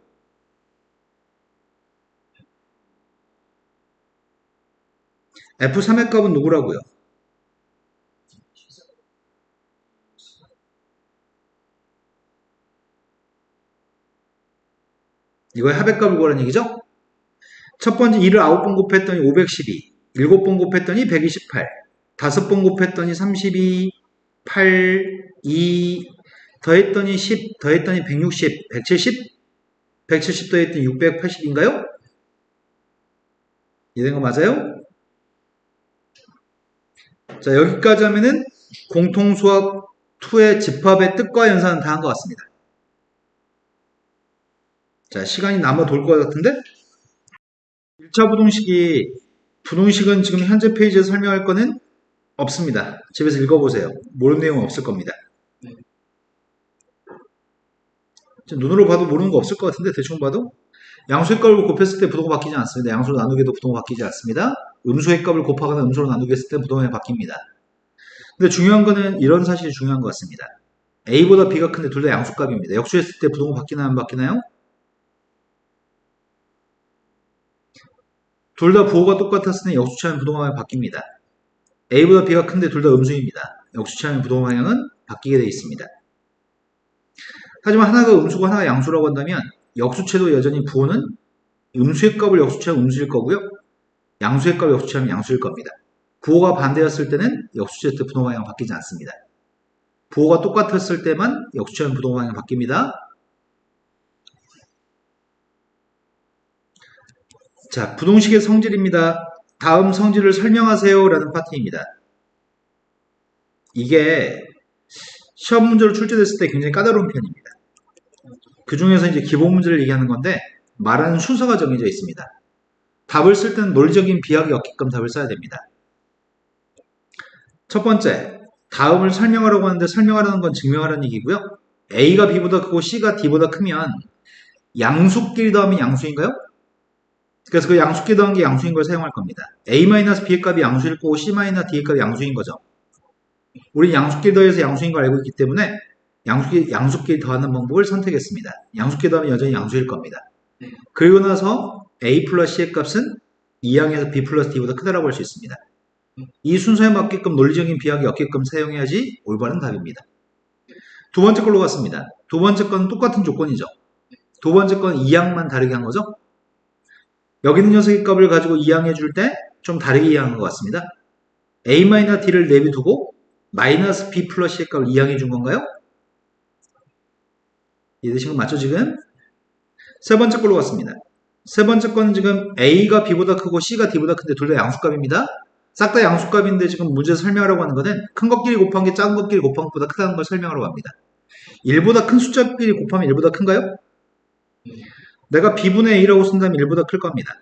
F3의 값은 누구라고요? 이거의 합의값을 구하라는 얘기죠? 첫 번째 2를 9번 곱했더니 512, 7번 곱했더니 128, 5번 곱했더니 32, 8, 2, 더했더니 10, 더했더니 160, 170, 170 더했더니 680인가요? 이해된 거 맞아요? 자, 여기까지 하면은 공통수학 2의 집합의 뜻과 연산은 다 한 것 같습니다. 자, 시간이 남아 돌 것 같은데? 1차 부동식은 지금 현재 페이지에 설명할 거는 없습니다. 집에서 읽어보세요. 모르는 내용은 없을 겁니다. 눈으로 봐도 모르는 거 없을 것 같은데 대충 봐도 양수의 값을 곱했을 때 부동가 바뀌지 않습니다. 양수로 나누기도 부동가 바뀌지 않습니다. 음수의 값을 곱하거나 음수로 나누기 했을 때 부동이 바뀝니다. 근데 중요한 거는 이런 사실이 중요한 것 같습니다. A보다 B가 큰데 둘 다 양수값입니다. 역수했을 때 부동가 바뀌나요? 안 바뀌나요? 둘 다 부호가 똑같았을 때 역수치하면 부동방향이 바뀝니다. A보다 B가 큰데 둘 다 음수입니다. 역수치하면 부동방향은 바뀌게 되어 있습니다. 하지만 하나가 음수고 하나가 양수라고 한다면 역수체도 여전히 부호는 음수의 값을 역수치하면 음수일 거고요. 양수의 값을 역수치하면 양수일 겁니다. 부호가 반대였을 때는 역수치했을 때 부동방향은 바뀌지 않습니다. 부호가 똑같았을 때만 역수치하면 부동방향이 바뀝니다. 자, 부동식의 성질입니다. 다음 성질을 설명하세요 라는 파트입니다. 이게 시험 문제로 출제됐을 때 굉장히 까다로운 편입니다. 그 중에서 이제 기본 문제를 얘기하는 건데 말하는 순서가 정해져 있습니다. 답을 쓸 때는 논리적인 비약이 없게끔 답을 써야 됩니다. 첫 번째, 다음을 설명하라고 하는데 설명하라는 건 증명하라는 얘기고요. A가 B보다 크고 C가 D보다 크면 양수끼리 더하면 양수인가요? 그래서 그 양수끼리 더한 게 양수인 걸 사용할 겁니다. A-B의 값이 양수일 거고 C-D의 값이 양수인 거죠. 우리 양수끼리 더해서 양수인 걸 알고 있기 때문에 양수끼리 더하는 방법을 선택했습니다. 양수끼리 더하면 여전히 양수일 겁니다. 그리고 나서 A 플러스 C의 값은 2항에서 B 플러스 D보다 크다라고 할 수 있습니다. 이 순서에 맞게끔 논리적인 비약이 없게끔 사용해야지 올바른 답입니다. 두 번째 걸로 갔습니다. 두 번째 건 똑같은 조건이죠. 두 번째 건 2항만 다르게 한 거죠. 여기 있는 녀석의 값을 가지고 2항해 줄 때 좀 다르게 이해한 것 같습니다. A-D를 내비두고 마이너스 B 플러스 C의 값을 2항해 준 건가요? 이해되신 거 맞죠 지금? 세 번째 걸로 갔습니다. 세 번째 거는 지금 A가 B보다 크고 C가 D보다 큰데 둘 다 양수값입니다. 싹 다 양수값인데 지금 문제에서 설명하려고 하는 거는 큰 것끼리 곱한 게 작은 것끼리 곱한 것보다 크다는 걸 설명하려고 합니다. 1보다 큰 숫자끼리 곱하면 1보다 큰가요? 내가 B분의 A라고 쓴다면 1보다 클 겁니다.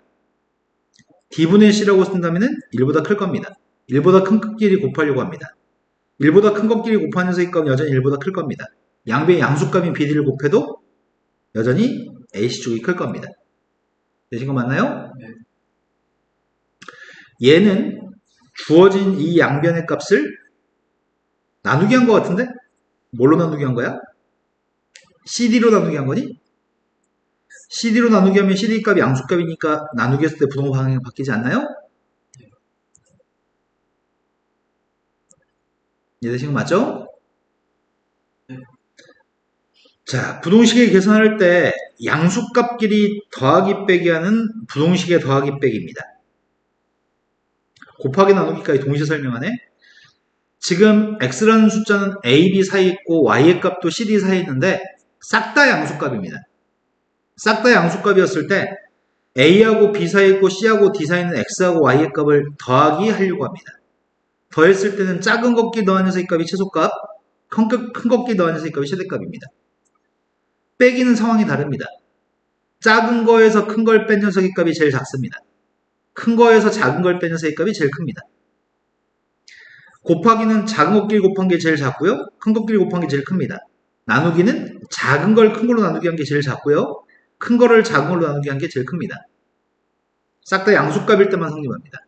D분의 C라고 쓴다면 1보다 클 겁니다. 1보다 큰 것끼리 곱하려고 합니다. 1보다 큰 것끼리 곱하는 녀석의 값은 여전히 1보다 클 겁니다. 양변의 양수값인 BD를 곱해도 여전히 AC 쪽이 클 겁니다. 되신 거 맞나요? 네. 얘는 주어진 이 양변의 값을 나누기 한 것 같은데? 뭘로 나누기 한 거야? CD로 나누기 한 거니? CD로 나누기 하면 CD 값이 양수값이니까 나누기 했을 때 부동호 방향이 바뀌지 않나요? 이해되신 거 맞죠? 네. 자, 부동식의 계산할 때 양수값끼리 더하기 빼기 하는 부동식의 더하기 빼기입니다. 곱하기 나누기까지 동시에 설명하네. 지금 x라는 숫자는 a, b 사이에 있고 y의 값도 cd 사이에 있는데 싹 다 양수값입니다. 싹 다 양수값이었을 때 a하고 b 사이에 있고 c하고 d 사이에 있는 x하고 y의 값을 더하기 하려고 합니다. 더했을 때는 작은 것끼리 더한 녀석의 값이 최소값, 큰 것끼리 더한 녀석의 값이 최대값입니다. 빼기는 상황이 다릅니다. 작은 거에서 큰 걸 뺀 녀석의 값이 제일 작습니다. 큰 거에서 작은 걸 뺀 녀석의 값이 제일 큽니다. 곱하기는 작은 것끼리 곱한 게 제일 작고요. 큰 것끼리 곱한 게 제일 큽니다. 나누기는 작은 걸 큰 걸로 나누기 한 게 제일 작고요. 큰 거를 작은 걸로 나누기 한 게 제일 큽니다. 싹 다 양수값일 때만 성립합니다.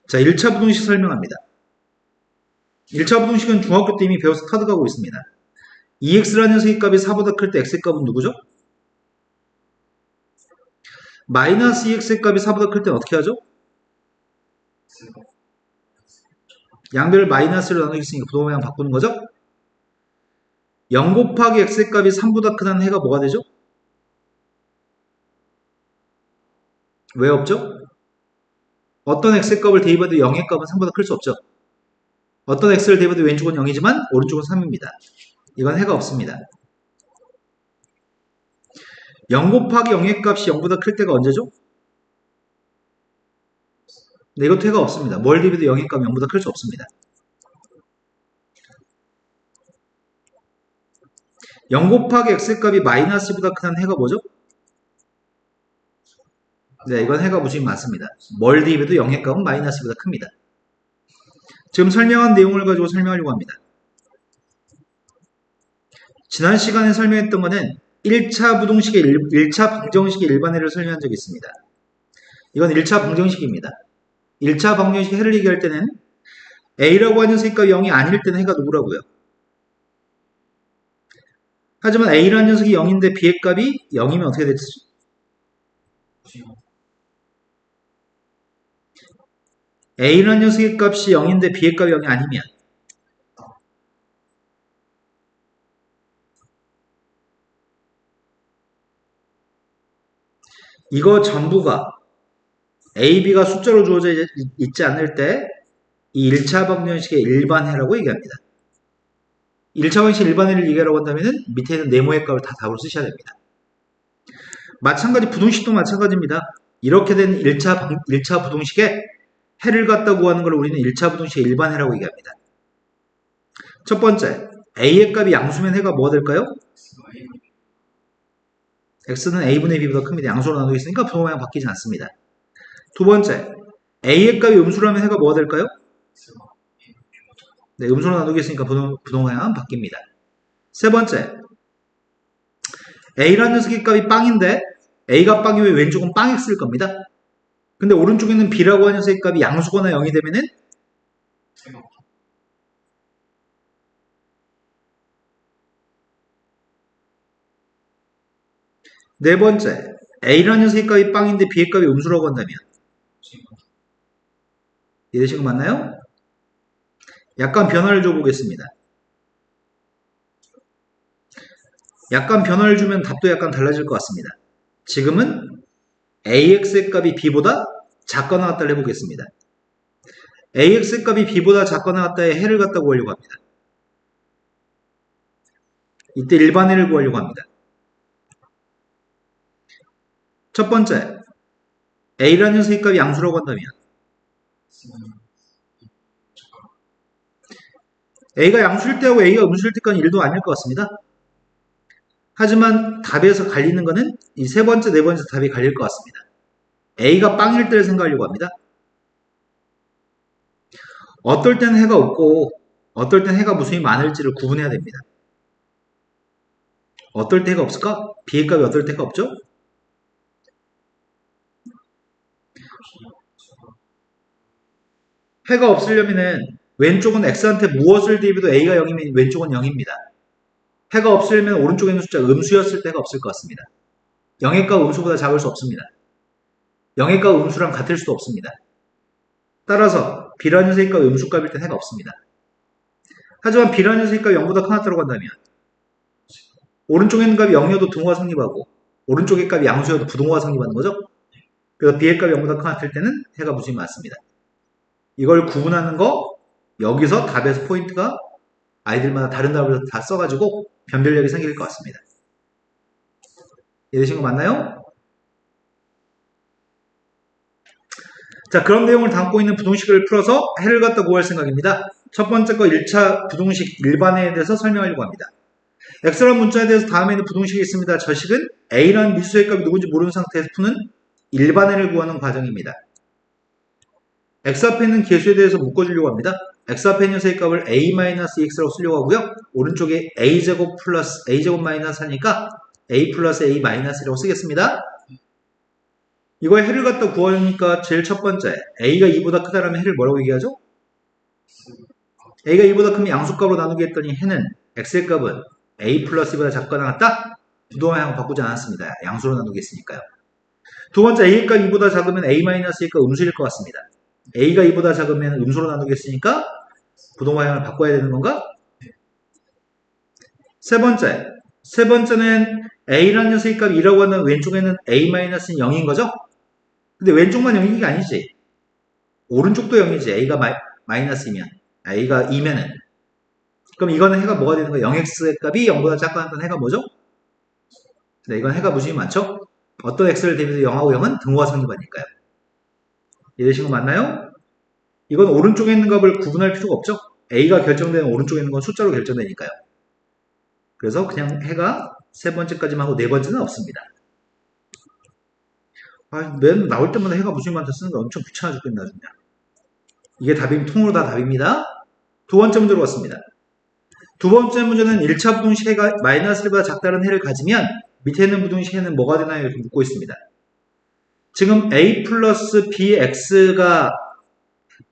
자, 1차 부동식 설명합니다. 1차 부동식은 중학교 때 이미 배워서 터득하고 있습니다. 2x라는 녀석의 값이 4보다 클 때 x의 값은 누구죠? 마이너스 2x의 값이 4보다 클 때는 어떻게 하죠? 양변을 마이너스로 나누겠으니까 부동방향 바꾸는 거죠? 0 곱하기 x의 값이 3보다 크다는 해가 뭐가 되죠? 왜 없죠? 어떤 x의 값을 대입해도 0의 값은 3보다 클 수 없죠. 어떤 x를 대입해도 왼쪽은 0이지만 오른쪽은 3입니다. 이건 해가 없습니다. 0 곱하기 0의 값이 0보다 클 때가 언제죠? 네, 이것도 해가 없습니다. 뭘 대입해도 0의 값이 0보다 클 수 없습니다. 0 곱하기 x값이 마이너스보다 큰 해가 뭐죠? 네, 이건 해가 무수히 맞습니다. 뭘 대입해도 0의 값은 마이너스보다 큽니다. 지금 설명한 내용을 가지고 설명하려고 합니다. 지난 시간에 설명했던 거는 1차 부동식의 1차 방정식의 일반해를 설명한 적이 있습니다. 이건 1차 방정식입니다. 1차 방정식 해를 얘기할 때는 a라고 하는 녀석이 0이 아닐 때는 해가 누구라고요? 하지만 a라는 녀석이 0인데 b의 값이 0이면 어떻게 되지? a라는 녀석의 값이 0인데 b의 값이 0이 아니면 이거 전부가 a, b가 숫자로 주어져 있지 않을 때 이 1차 방정식의 일반해라고 얘기합니다. 1차 방정식 일반해를 얘기하라고 한다면 밑에 있는 네모의 값을 다 답으로 쓰셔야 됩니다. 마찬가지 부동식도 마찬가지입니다. 이렇게 된 1차 부동식에 해를 갖다 구하는 걸 우리는 1차 부동식의 일반해라고 얘기합니다. 첫 번째, a의 값이 양수면 해가 뭐가 될까요? x는 a분의 b보다 큽니다. 양수로 나누고 있으니까 부동 방향 바뀌지 않습니다. 두 번째, a의 값이 음수라면 해가 뭐가 될까요? 네, 음수로 나누고 있으니까 부동 방향은 바뀝니다. 세 번째, a라는 녀석의 값이 빵인데 a가 빵이면 왼쪽은 빵 x일 겁니다. 근데 오른쪽에는 b라고 하는 녀석의 값이 양수거나 0이 되면은 네 번째, a라는 녀석의 값이 빵인데 b의 값이 음수라고 한다면 이해되신 거 맞나요? 약간 변화를 줘보겠습니다. 약간 변화를 주면 답도 약간 달라질 것 같습니다. 지금은 ax의 값이 b보다 작거나 같다를 해보겠습니다. ax의 값이 b보다 작거나 같다에 해를 갖다 구하려고 합니다. 이때 일반해를 구하려고 합니다. 첫 번째, a라는 녀석의 값이 양수라고 한다면 a가 양수일 때하고 a가 음수일 때까지는 1도 아닐 것 같습니다. 하지만 답에서 갈리는 거는 이 세 번째, 네 번째 답이 갈릴 것 같습니다. a가 빵일 때를 생각하려고 합니다. 어떨 때는 해가 없고 어떨 때는 해가 무수히 많을지를 구분해야 됩니다. 어떨 때 해가 없을까? b의 값이 어떨 때가 없죠? 해가 없으려면은 왼쪽은 x한테 무엇을 대입해도 a가 0이면 왼쪽은 0입니다. 해가 없으려면 오른쪽에 있는 숫자 음수였을 때가 없을 것 같습니다. 0의 값 음수보다 작을 수 없습니다. 0의 값 음수랑 같을 수도 없습니다. 따라서 b라는 녀석의 값 음수값일 때 해가 없습니다. 하지만 b라는 녀석의 값이 0보다 크나 들어간다면 오른쪽에 있는 값이 0이어도 등호가 성립하고 오른쪽의 값이 양수여도 부등호가 성립하는 거죠. 그래서 b의 값이 0보다 크나 될 때는 해가 무수히 많습니다. 이걸 구분하는 거 여기서 답에서 포인트가 아이들마다 다른 답을 다 써가지고 변별력이 생길 것 같습니다. 이해되신 거 맞나요? 자, 그런 내용을 담고 있는 부동식을 풀어서 해를 갖다 구할 생각입니다. 첫 번째 거 1차 부동식 일반해에 대해서 설명하려고 합니다. x라는 문자에 대해서 다음에는 부동식이 있습니다. 저 식은 a라는 미수의 값이 누군지 모르는 상태에서 푸는 일반해를 구하는 과정입니다. x 앞에 있는 계수에 대해서 묶어주려고 합니다. x 앞에 있는 녀석의 값을 a-ex라고 쓰려고 하고요. 오른쪽에 a제곱 플러스 a제곱 마이너스 하니까 a 플러스 a 마이너스라고 쓰겠습니다. 이거에 해를 갖다 구하니까 제일 첫 번째 a가 2보다 크다라면 해를 뭐라고 얘기하죠? a가 2보다 크면 양수값으로 나누기 했더니 해는 x의 값은 a 플러스 2보다 작거나 같다? 부동항 바꾸지 않았습니다. 양수로 나누기 했으니까요. 두 번째 a가 2보다 작으면 a-2가 음수일 것 같습니다. a가 2보다 작으면 음수로 나누겠으니까 부동방향을 바꿔야 되는 건가? 세 번째는 a라는 녀석의 값이 2라고 하면 왼쪽에는 a-는 0인 거죠? 근데 왼쪽만 0인 게 아니지. 오른쪽도 0이지. a가 마이너스이면 a가 2면은 그럼 이거는 해가 뭐가 되는 거예요? 0x의 값이 0보다 작거나 하는 해가 뭐죠? 네, 이건 해가 무수히 많죠? 어떤 x를 대비해서 0하고 0은 등호가 성립하니까요. 이해되신 거 맞나요? 이건 오른쪽에 있는 값을 구분할 필요가 없죠? a가 결정되는 오른쪽에 있는 건 숫자로 결정되니까요. 그래서 그냥 해가 세 번째까지만 하고 네 번째는 없습니다. 맨 나올 때마다 해가 무수히많다 쓰는 거 엄청 귀찮아 죽겠나 진짜. 이게 답이면 통으로 다 답입니다. 두 번째 문제로 왔습니다. 두 번째 문제는 1차 부등식 해가 마이너스 1보다 작다는 해를 가지면 밑에 있는 부등식 해는 뭐가 되나요? 이렇게 묻고 있습니다. 지금 a 플러스 bx가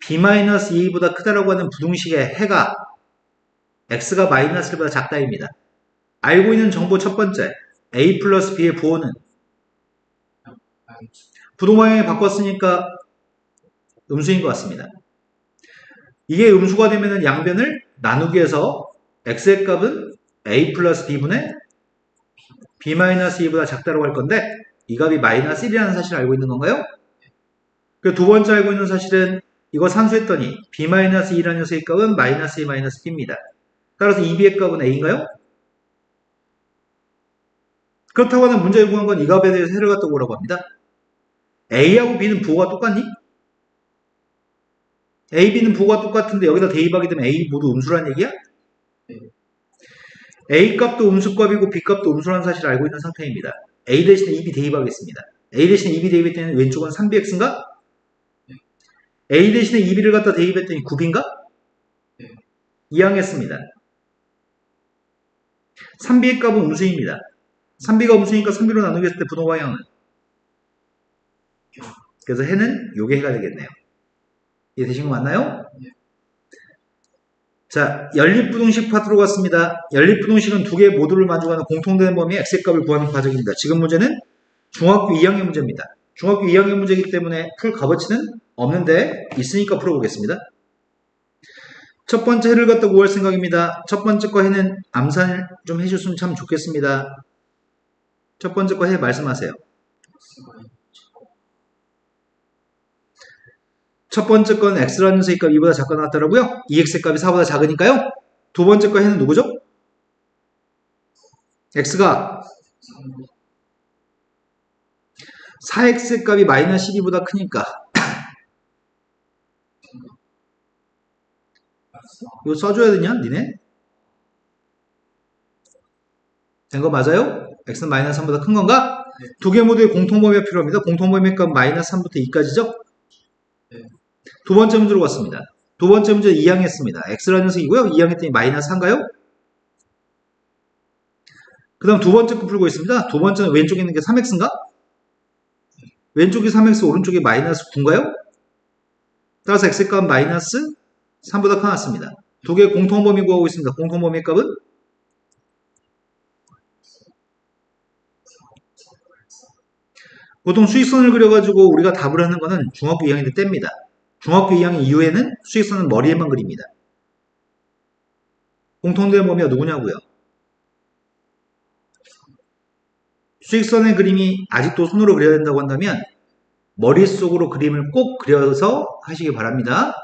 b 마이너스 2보다 크다라고 하는 부등식의 해가 x가 마이너스 1보다 작다입니다. 알고 있는 정보 첫 번째, a 플러스 b의 부호는 부동 방향을 바꿨으니까 음수인 것 같습니다. 이게 음수가 되면 양변을 나누기 해서 x의 값은 a 플러스 b분의 b 마이너스 2보다 작다라고 할 건데 이 값이 마이너스 1이라는 사실을 알고 있는 건가요? 그 두 번째 알고 있는 사실은 이거 산수했더니 b 마이너스 2라는 녀석의 값은 마이너스 2 마이너스 b입니다. 따라서 2b의 값은 a인가요? 그렇다고 하는 문제에 구한 건 이 값에 대해서 해를 갖다 보라고 합니다. a하고 b는 부호가 똑같니? a, b는 부호가 똑같은데 여기다 대입하게 되면 a 모두 음수란 얘기야? a 값도 음수값이고 b 값도 음수라는 사실을 알고 있는 상태입니다. a 대신에 2b 대입하겠습니다. a 대신에 2b 대입했더니 왼쪽은 3bx인가? a 대신에 2b를 갖다 대입했더니 9b인가? 이항했습니다. 3b의 값은 음수입니다. 3b가 음수니까 3b로 나누게 했을 때 분호 방향은 그래서 해는 요게 해가 되겠네요. 이해되신 거 맞나요? 자, 연립부등식 파트로 갔습니다. 연립부등식은 두 개 모두를 만족하는 공통되는 범위의 x의 값을 구하는 과정입니다. 지금 문제는 중학교 2학년 문제입니다. 중학교 2학년 문제이기 때문에 풀 값어치는 없는데 있으니까 풀어보겠습니다. 첫 번째 해를 갖다 구할 생각입니다. 첫 번째 거 해는 암산을 좀 해줬으면 참 좋겠습니다. 첫 번째 거 해 말씀하세요. 첫 번째 건 x라는 녀석의 값이 2보다 작거나 같더라고요. 2x의 값이 4보다 작으니까요. 두 번째 거 해는 누구죠? x가 4x의 값이 마이너스 12보다 크니까 이거 써줘야 되냐? 니네? 된 거 맞아요? x는 마이너스 3보다 큰 건가? 네. 두 개 모두의 공통범위가 필요합니다. 공통범위의 값 마이너스 3부터 2까지죠? 네. 두 번째 문제로 갔습니다. 두 번째 문제 이항했습니다. x라는 녀석이고요. 이항했더니 마이너스 4인가요? 그 다음 두 번째 거 풀고 있습니다. 두 번째는 왼쪽에 있는 게 3x인가? 왼쪽이 3x, 오른쪽이 마이너스 9인가요? 따라서 x의 값은 마이너스 3보다 커났습니다. 두 개의 공통범위 구하고 있습니다. 공통범위의 값은 보통 수직선을 그려가지고 우리가 답을 하는 거는 중학교 2학년 때 뗍니다. 중학교 2학년 이후에는 수직선은 머리에만 그립니다. 공통된 범위가 누구냐고요? 수직선의 그림이 아직도 손으로 그려야 된다고 한다면 머릿속으로 그림을 꼭 그려서 하시기 바랍니다.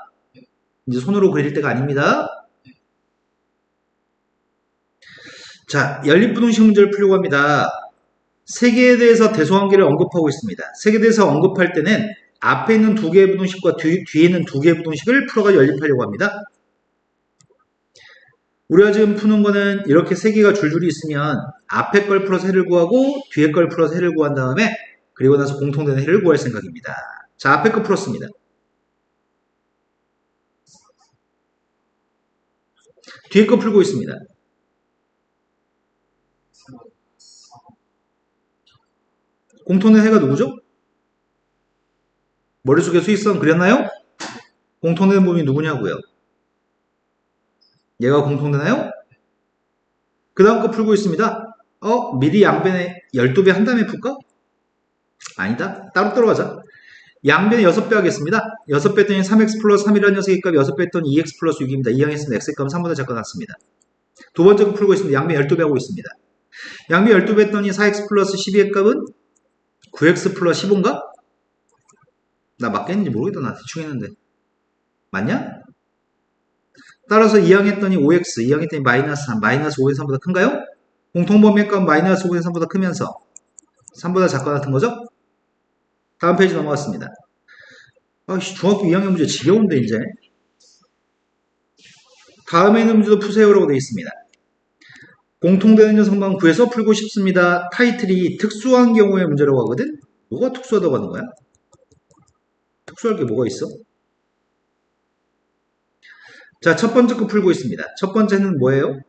이제 손으로 그릴 때가 아닙니다. 자, 연립부등식 문제를 풀려고 합니다. 세계에 대해서 대소관계를 언급하고 있습니다. 세계에 대해서 언급할 때는 앞에 있는 두 개의 부등식과 뒤에 있는 두 개의 부등식을 풀어가지고 연립하려고 합니다. 우리가 지금 푸는 거는 이렇게 세 개가 줄줄이 있으면 앞에 걸 풀어서 해를 구하고 뒤에 걸 풀어서 해를 구한 다음에 그리고 나서 공통되는 해를 구할 생각입니다. 자, 앞에 거 풀었습니다. 뒤에 거 풀고 있습니다. 공통된 해가 누구죠? 머릿속에 수익선 그렸나요? 공통된 부분이 누구냐고요? 얘가 공통되나요? 그 다음 거 풀고 있습니다. 미리 양변에 12배 한 다음에 풀까? 아니다. 따로 들어가자. 양변에 6배 하겠습니다. 6배 했더니 3x 플러스 3이라는 녀석의 값이 6배 했더니 2x 플러스 6입니다. 이항했습니다. x의 값은 3보다 작게 났습니다. 두 번째 거 풀고 있습니다. 양변 12배 하고 있습니다. 양변 12배 했더니 4x 플러스 12의 값은 9x 플러스 15인가? 나 맞겠는지 모르겠다. 나 대충 했는데. 맞냐? 따라서 이항했더니 5x, 이항했더니 마이너스 3, 마이너스 5의 3보다 큰가요? 공통범위의 값 마이너스 5의 3보다 크면서 3보다 작거나 같은 거죠? 다음 페이지 넘어갔습니다. 중학교 2학년 문제 지겨운데 이제. 다음에 있는 문제도 푸세요라고 되어 있습니다. 공통되는 녀석만 구해서 풀고 싶습니다. 타이틀이 특수한 경우의 문제라고 하거든? 뭐가 특수하다고 하는 거야? 특수할 게 뭐가 있어? 자, 첫 번째 거 풀고 있습니다. 첫 번째는 뭐예요?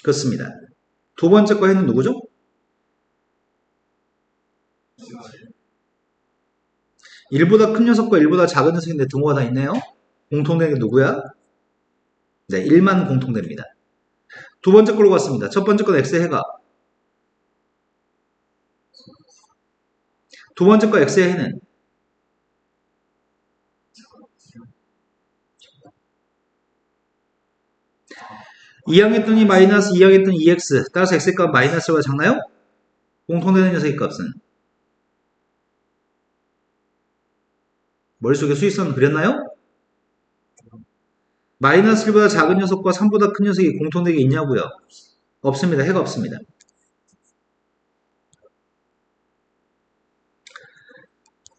그렇습니다. 두 번째 거 해는 누구죠? 일보다 큰 녀석과 일보다 작은 녀석인데 등호가 다 있네요. 공통되는 게 누구야? 네, 1만 공통됩니다. 두 번째 걸로 갔습니다. 첫 번째 건 x의 해가. 두 번째 거 x의 해는 2항했더니 마이너스 2항했더니 2x 따라서 x의 값 마이너스보다 작나요? 공통되는 녀석의 값은 머릿속에 수익선 그렸나요? 마이너스 1보다 작은 녀석과 3보다 큰 녀석이 공통되게 있냐고요? 없습니다. 해가 없습니다.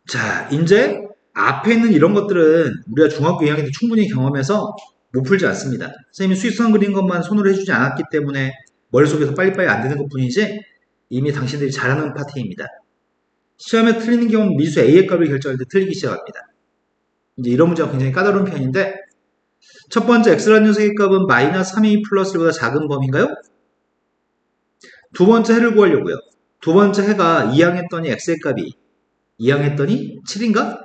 자, 이제 앞에 있는 이런 것들은 우리가 중학교 2학년 때 충분히 경험해서 못 풀지 않습니다. 선생님이 수익선 그린 것만 손으로 해주지 않았기 때문에 머릿속에서 빨리빨리 안 되는 것 뿐이지 이미 당신들이 잘하는 파트입니다. 시험에 틀리는 경우는 미수 A의 값을 결정할 때 틀리기 시작합니다. 이제 이런 문제가 굉장히 까다로운 편인데 첫 번째 x라는 녀석의 값은 마이너스 3a 플러스 1보다 작은 범위인가요? 두 번째 해를 구하려고요. 두 번째 해가 2항했더니 x의 값이 2항했더니 7인가?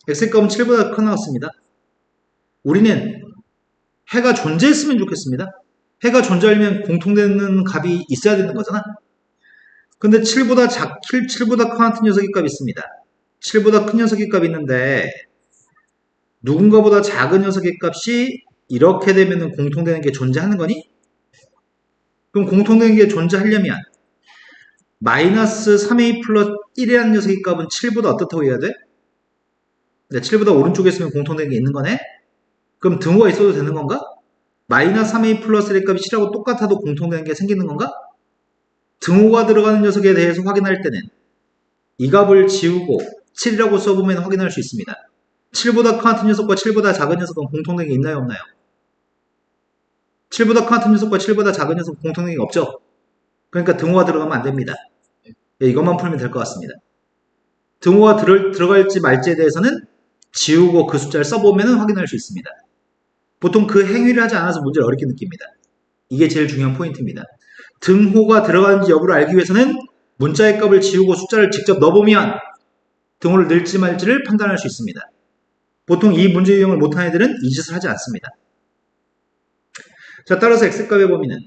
x의 값은 7보다 커 나왔습니다. 우리는 해가 존재했으면 좋겠습니다. 해가 존재하려면 공통되는 값이 있어야 되는 거잖아. 근데 7보다 커 같은 녀석의 값이 있습니다. 7보다 큰 녀석의 값이 있는데 누군가보다 작은 녀석의 값이 이렇게 되면 공통되는 게 존재하는 거니? 그럼 공통되는 게 존재하려면 마이너스 3a 플러스 1이라는 녀석의 값은 7보다 어떻다고 해야 돼? 네, 7보다 오른쪽에 있으면 공통되는 게 있는 거네? 그럼 등호가 있어도 되는 건가? 마이너스 3a 플러스 1의 값이 7하고 똑같아도 공통되는 게 생기는 건가? 등호가 들어가는 녀석에 대해서 확인할 때는 이 값을 지우고 7이라고 써보면 확인할 수 있습니다. 7보다 큰 같은 녀석과 7보다 작은 녀석은 공통된 게 있나요, 없나요? 7보다 큰 같은 녀석과 7보다 작은 녀석은 공통된 게 없죠? 그러니까 등호가 들어가면 안 됩니다. 이것만 풀면 될 것 같습니다. 등호가 들어갈지 말지에 대해서는 지우고 그 숫자를 써보면 확인할 수 있습니다. 보통 그 행위를 하지 않아서 문제를 어렵게 느낍니다. 이게 제일 중요한 포인트입니다. 등호가 들어가는지 여부를 알기 위해서는 문자의 값을 지우고 숫자를 직접 넣어보면 등호를 넣을지 말지를 판단할 수 있습니다. 보통 이 문제 유형을 못한 애들은 이 짓을 하지 않습니다. 자, 따라서 x값의 범위는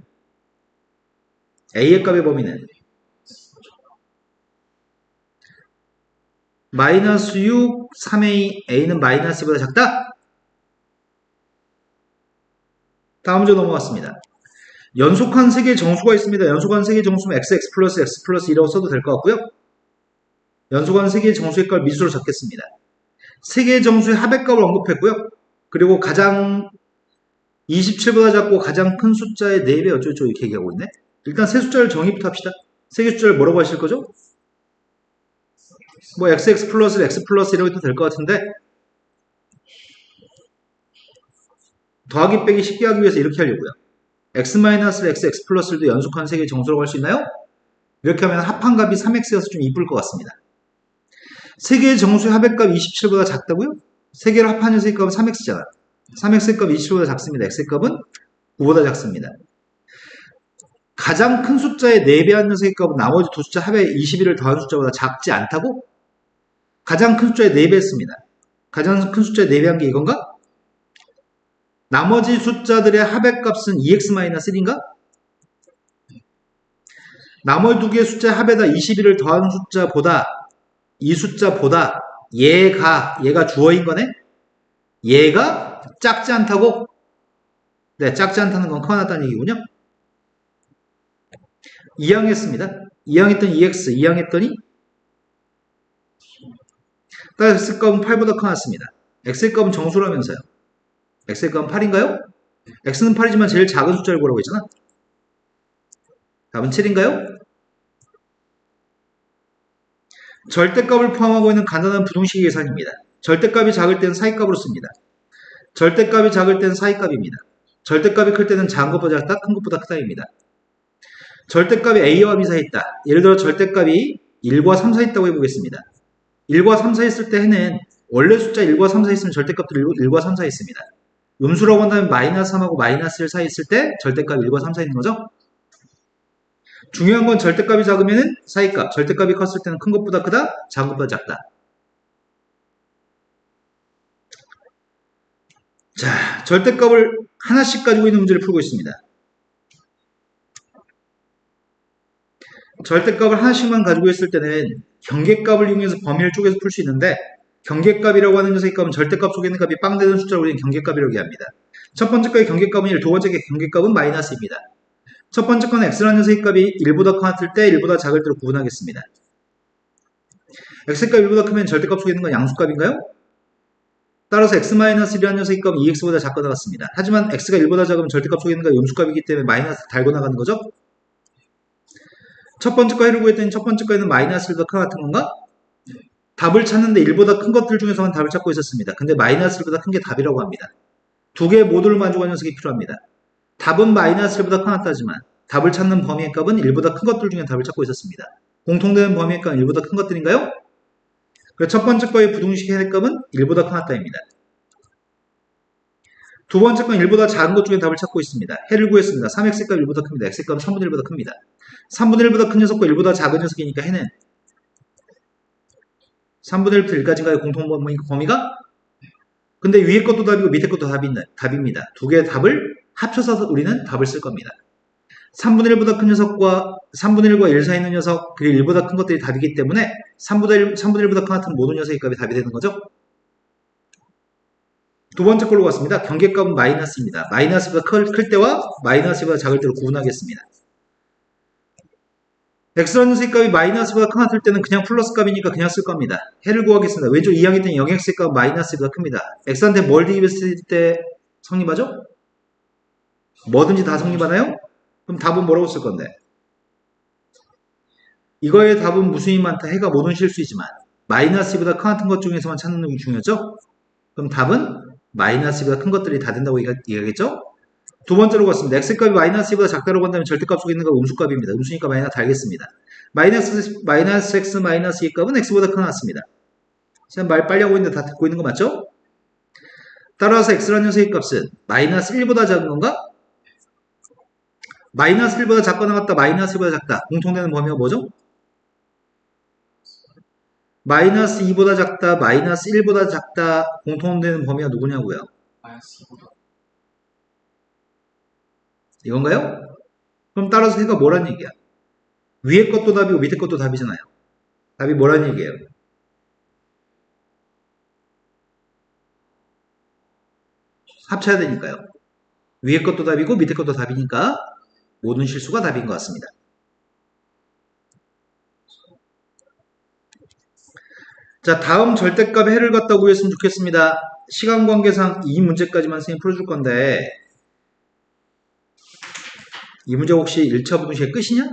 a의 값의 범위는 마이너스 6, 3a, a는 마이너스 보다 작다? 다음 문제 넘어갔습니다. 연속한 3개의 정수가 있습니다. 연속한 3개의 정수면 x 플러스 x 플러스 2라고 써도 될 것 같고요. 연속한 3개의 정수의 값을 미수로 적겠습니다. 3개의 정수의 합의 값을 언급했고요. 그리고 가장 27보다 작고 가장 큰 숫자의 4배 어쩌고저쩌고 이렇게 얘기하고 있네. 일단 세 숫자를 정의부터 합시다. 3개 숫자를 뭐라고 하실 거죠? 뭐 x 플러스 x 플러스 이라고 해도 될 것 같은데 더하기 빼기 쉽게 하기 위해서 이렇게 하려고요. x 마이너스 x 플러스도 연속한 3개의 정수라고 할 수 있나요? 이렇게 하면 합한 값이 3x여서 좀 이쁠 것 같습니다. 3개의 정수의 합의값 27보다 작다고요? 3개를 합한 녀석의 값은 3x잖아. 3x의 값 27보다 작습니다. x의 값은 9보다 작습니다. 가장 큰 숫자의 4배한 녀석의 값은 나머지 두 숫자 합의 21을 더한 숫자보다 작지 않다고? 가장 큰 숫자의 4배 했습니다. 가장 큰 숫자의 4배한 게 이건가? 나머지 숫자들의 합의값은 2x-1인가? 나머지 두 개의 숫자의 합에다 21을 더하는 숫자보다 이 숫자보다 얘가 주어인 거네? 얘가 작지 않다고? 네, 작지 않다는 건 커놨다는 얘기군요. 2항 했습니다. 2항 했더니 2x, 2항 했더니 x값은 8보다 커놨습니다. x의 값은 정수라면서요. x의 값은 8인가요? x는 8이지만 제일 작은 숫자를 보라고 했잖아. 답은 7인가요? 절대값을 포함하고 있는 간단한 부등식 계산입니다. 절대값이 작을 때는 사이값으로 씁니다. 절대값이 작을 때는 사이값입니다. 절대값이 클 때는 작은 것보다 작다, 큰 것보다 크다입니다. 절대값이 A와 B 사이에 있다. 예를 들어 절대값이 1과 3 사이에 있다고 해보겠습니다. 1과 3 사이에 있을 때 해는 원래 숫자 1과 3 사이에 있으면 절대값도 1과 3 사이에 있습니다. 음수라고 한다면 마이너스 3하고 마이너스 1 사이에 있을 때 절대값이 1과 3 사이에 있는 거죠. 중요한 건 절대값이 작으면 사이값, 절대값이 컸을 때는 큰 것보다 크다, 작은 것보다 작다. 자, 절대값을 하나씩 가지고 있는 문제를 풀고 있습니다. 절대값을 하나씩만 가지고 있을 때는 경계값을 이용해서 범위를 쪼개서 풀 수 있는데 경계값이라고 하는 녀석의 값은 절대값 속에 있는 값이 빵 되는 숫자로 우리는 경계값이라고 합니다. 첫 번째 거의 경계값은 1, 두 번째 경계값은 마이너스입니다. 첫 번째 건 x라는 녀석의 값이 1보다 커질 때 1보다 작을 때로 구분하겠습니다. x값 1보다 크면 절대값 속에 있는 건 양수값인가요? 따라서 x-1이라는 녀석의 값은 2x보다 작거나 같습니다. 하지만 x가 1보다 작으면 절대값 속에 있는 건 음수값이기 때문에 마이너스 달고 나가는 거죠. 첫 번째 거 해를 구했더니 첫 번째 거에는 마이너스 1보다 크나 같은 건가? 답을 찾는데 1보다 큰 것들 중에서만 답을 찾고 있었습니다. 근데 마이너스 1보다 큰 게 답이라고 합니다. 두 개의 모두를 만족하는 녀석이 필요합니다. 답은 마이너스 1보다 커났다지만 답을 찾는 범위의 값은 1보다 큰 것들 중에 답을 찾고 있었습니다. 공통되는 범위의 값은 1보다 큰 것들인가요? 그래서 첫 번째 거의 부등식 해의 값은 1보다 커났다입니다. 두 번째 건 1보다 작은 것 중에 답을 찾고 있습니다. 해를 구했습니다. 3x값 1보다 큽니다. x값은 3분의 1보다 큽니다. 3분의 1보다 큰 녀석과 1보다 작은 녀석이니까 해는 3분의 1부터 1까지인가요? 공통 범위가? 근데 위에 것도 답이고 밑에 것도 답입니다. 두 개의 답을 합쳐서 우리는 답을 쓸 겁니다. 3분의 1보다 큰 녀석과 3분의 1과 1 사이에 있는 녀석, 그리고 1보다 큰 것들이 답이기 때문에 3분의 1보다 큰 같은 모든 녀석의 값이 답이 되는 거죠. 두 번째 걸로 갔습니다. 경계값은 마이너스입니다. 마이너스보다 클 때와 마이너스보다 작을 때로 구분하겠습니다. x라는 녀석의 값이 마이너스보다 큰 같을 때는 그냥 플러스 값이니까 그냥 쓸 겁니다. 해를 구하겠습니다. 왼쪽 2항일 때는 0x의 값은 마이너스보다 큽니다. x한테 뭘 대입했을 때 성립하죠? 뭐든지 다 성립하나요? 그럼 답은 뭐라고 쓸 건데? 이거의 답은 무수히 많다. 해가 모든 실수이지만 마이너스보다 큰 같은 것 중에서만 찾는 게 중요하죠? 그럼 답은 마이너스보다 큰 것들이 다 된다고 얘기하겠죠? 두 번째로 갔습니다. x값이 마이너스2보다 작다라고 한다면 절대값 속에 있는 건 음수값입니다. 음수니까 마이너스 달겠습니다. 마이너스 x 마이너스 2값은 x보다 크나 같습니다. 지금 말 빨리 하고 있는데 다 듣고 있는 거 맞죠? 따라서 x라는 녀석의 값은 마이너스 1보다 작은 건가? 마이너스 1보다 작거나 같다. 마이너스 1보다 작다. 공통되는 범위가 뭐죠? 마이너스 2보다 작다. 마이너스 1보다 작다. 공통되는 범위가 누구냐고요? 마이너스 2보다. 이건가요? 그럼 따라서 해가 뭐란 얘기야? 위에 것도 답이고 밑에 것도 답이잖아요. 답이 뭐란 얘기예요? 합쳐야 되니까요. 위에 것도 답이고 밑에 것도 답이니까 모든 실수가 답인 것 같습니다. 자, 다음 절대값의 해를 갖다 구했으면 좋겠습니다. 시간 관계상 이 문제까지만 선생님이 풀어줄 건데 이 문제 혹시 1차 부등식의 끝이냐?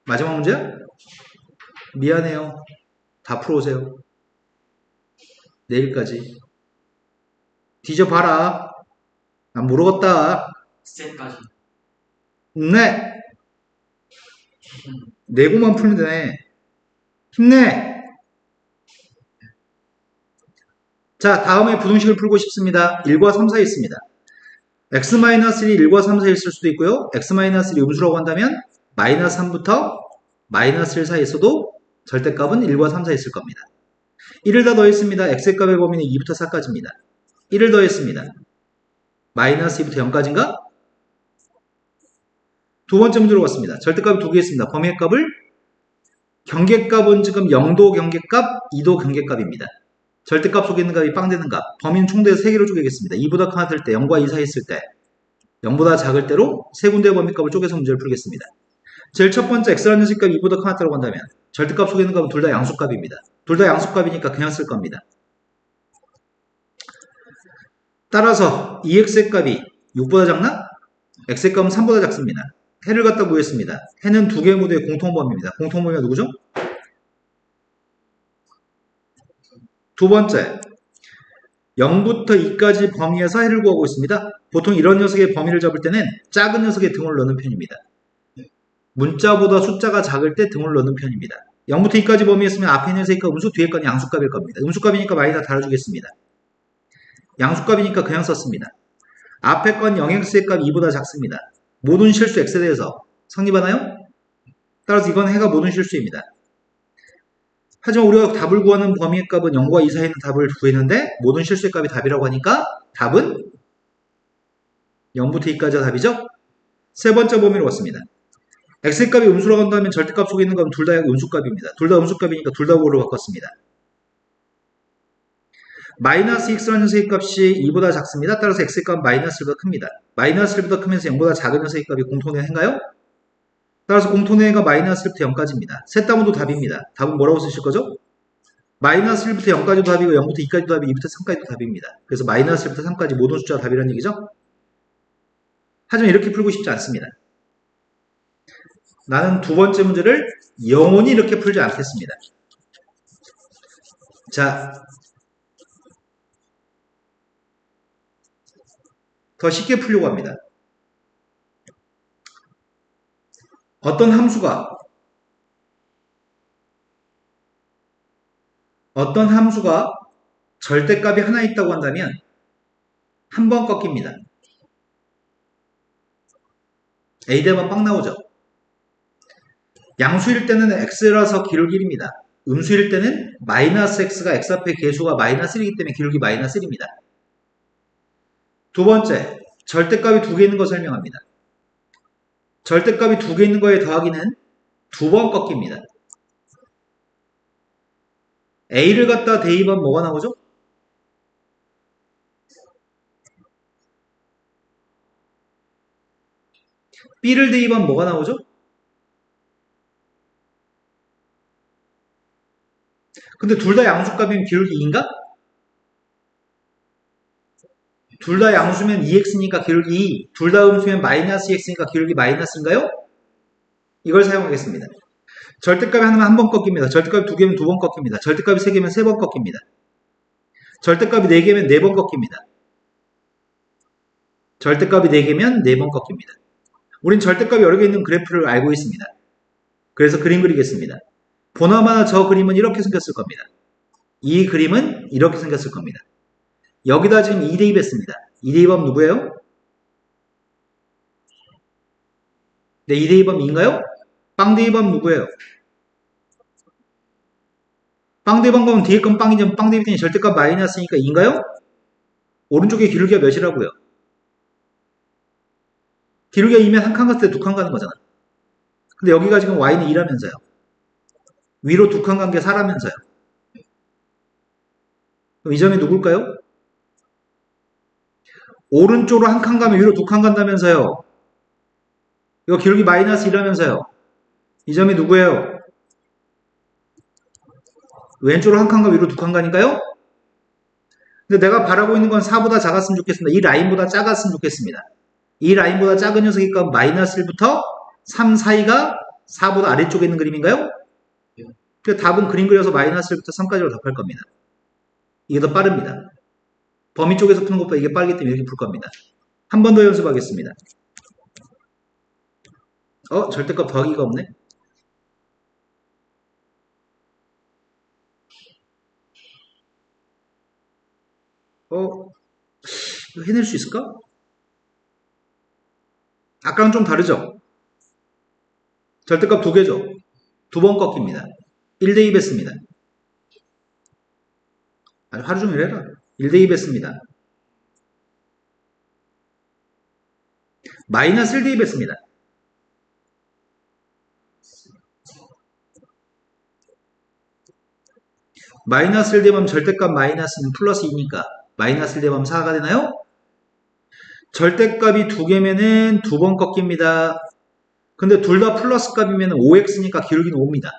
마지막 문제야? 미안해요. 다 풀어오세요. 내일까지. 뒤져봐라. 난 모르겠다. 셋까지. 네. 내고만 풀면 되네. 힘내. 자, 다음에 부등식을 풀고 싶습니다. 1과 3 사이에 있습니다. x-1이 1과 3 사이에 있을 수도 있고요. x-1이 음수라고 한다면 마이너스 3부터 마이너스 1 사이에 있어도 절대값은 1과 3 사이에 있을 겁니다. 1을 다 더했습니다. x의 값의 범위는 2부터 4까지입니다. 1을 더했습니다. 마이너스 2부터 0까지인가? 두 번째 문제로 갔습니다. 절대값이 두 개 있습니다. 범위의 값을 경계값은 지금 0도 경계값, 2도 경계값입니다. 절대값 속에 있는 값이 빵 되는 값. 범위는 총대에서 3개로 쪼개겠습니다. 2보다 큰 같을 때, 0과 2 사이에 있을 때, 0보다 작을 때로 세 군데의 범위값을 쪼개서 문제를 풀겠습니다. 제일 첫 번째 x라는 녀석값 2보다 큰 같다고 한다면 절대값 속에 있는 값은 둘 다 양수값입니다. 둘 다 양수값이니까 그냥 쓸 겁니다. 따라서 2x의 값이 6보다 작나? x의 값은 3보다 작습니다. 해를 갖다 구했습니다. 해는 두 개의 모두의 공통범위입니다. 공통범위가 누구죠? 두 번째, 0부터 2까지 범위에서 해를 구하고 있습니다. 보통 이런 녀석의 범위를 잡을 때는 작은 녀석에 등을 넣는 편입니다. 문자보다 숫자가 작을 때 등을 넣는 편입니다. 0부터 2까지 범위였으면 앞에 있는 녀석이 음수, 뒤에 건 양수값일 겁니다. 음수값이니까 많이 다 달아주겠습니다. 양수값이니까 그냥 썼습니다. 앞에 건 0x의 값이 2보다 작습니다. 모든 실수 x에 대해서 성립하나요? 따라서 이건 해가 모든 실수입니다. 하지만 우리가 답을 구하는 범위의 값은 0과 2 사이에 있는 답을 구했는데 모든 실수의 값이 답이라고 하니까 답은 0부터 2까지가 답이죠? 세 번째 범위로 왔습니다. x의 값이 음수라고 한다면 절대값 속에 있는 건 둘 다 음수값입니다. 둘 다 음수값이니까 둘 다 5로 바꿨습니다. 마이너스 x라는 녀석의 값이 2보다 작습니다. 따라서 x의 값은 마이너스 1보다 큽니다. 마이너스 1보다 크면서 0보다 작은 녀석의 값이 공통된 해인가요? 따라서 공통된 해가 마이너스 1부터 0까지입니다. 셋 다 모두 답입니다. 답은 뭐라고 쓰실 거죠? 마이너스 1부터 0까지도 답이고 0부터 2까지도 답이고 2부터 3까지도 답입니다. 그래서 마이너스 1부터 3까지 모든 숫자가 답이라는 얘기죠? 하지만 이렇게 풀고 싶지 않습니다. 나는 두 번째 문제를 영원히 이렇게 풀지 않겠습니다. 자, 더 쉽게 풀려고 합니다. 어떤 함수가 절대값이 하나 있다고 한다면 한 번 꺾입니다. A 대만 빵 나오죠. 양수일 때는 x라서 기울기 1입니다. 음수일 때는 마이너스 x가 x 앞에 개수가 마이너스 1이기 때문에 기울기 마이너스 1입니다. 두 번째, 절대값이 두 개 있는 거 설명합니다. 절대값이 두 개 있는 거에 더하기는 두 번 꺾입니다. A를 갖다 대입하면 뭐가 나오죠? B를 대입하면 뭐가 나오죠? 근데 둘 다 양수값이면 기울기 2인가? 둘 다 양수면 2x니까 기울기 2, 둘 다 음수면 마이너스 2x니까 기울기 마이너스인가요? 이걸 사용하겠습니다. 절대값이 하나면 한 번 꺾입니다. 절대값이 두 개면 두 번 꺾입니다. 절대값이 세 개면 세 번 꺾입니다. 절대값이 네 개면 네 번 꺾입니다. 절대값이 네 개면 네 번 꺾입니다. 우린 절대값이 여러 개 있는 그래프를 알고 있습니다. 그래서 그림 그리겠습니다. 보나마나 저 그림은 이렇게 생겼을 겁니다. 이 그림은 이렇게 생겼을 겁니다. 여기다 지금 2 대입했습니다. 2 대입하면 누구예요? 네, 2 대입하면 2인가요? 빵 대입하면 누구예요? 빵 대입한 거면 뒤에 건 빵이죠. 빵 대입했더니 절대값 마이너스니까 2인가요? 오른쪽에 기울기가 몇이라고요? 기울기가 2면 한 칸 갔을 때 두 칸 가는 거잖아. 근데 여기가 지금 y는 2라면서요. 위로 두 칸 간 게 4라면서요. 그럼 이 점이 누굴까요? 오른쪽으로 한 칸 가면 위로 두 칸 간다면서요. 이거 기울기 마이너스 2라면서요. 이 점이 누구예요? 왼쪽으로 한 칸 가면 위로 두 칸 가니까요. 근데 내가 바라고 있는 건 4보다 작았으면 좋겠습니다. 이 라인보다 작았으면 좋겠습니다. 이 라인보다 작은 녀석이니까 마이너스 1부터 3 사이가 4보다 아래쪽에 있는 그림인가요? 그 답은 그림 그려서 마이너스 1부터 3까지로 답할 겁니다. 이게 더 빠릅니다. 범위 쪽에서 푸는 것보다 이게 빠르기 때문에 이렇게 풀 겁니다. 한 번 더 연습하겠습니다. 절대값 더하기가 없네. 이거 해낼 수 있을까? 아까랑 좀 다르죠? 절대값 두 개죠? 두 번 꺾입니다. 1 대입했습니다. 아주 하루 종일 해라. 1 대입했습니다. 마이너스 1 대입했습니다. 마이너스 1 대입하면 절대값 마이너스는 플러스 2니까 마이너스 1 대입하면 4가 되나요? 절대값이 두 개면은 두 번 꺾입니다. 근데 둘 다 플러스 값이면 5x니까 기울기는 5입니다.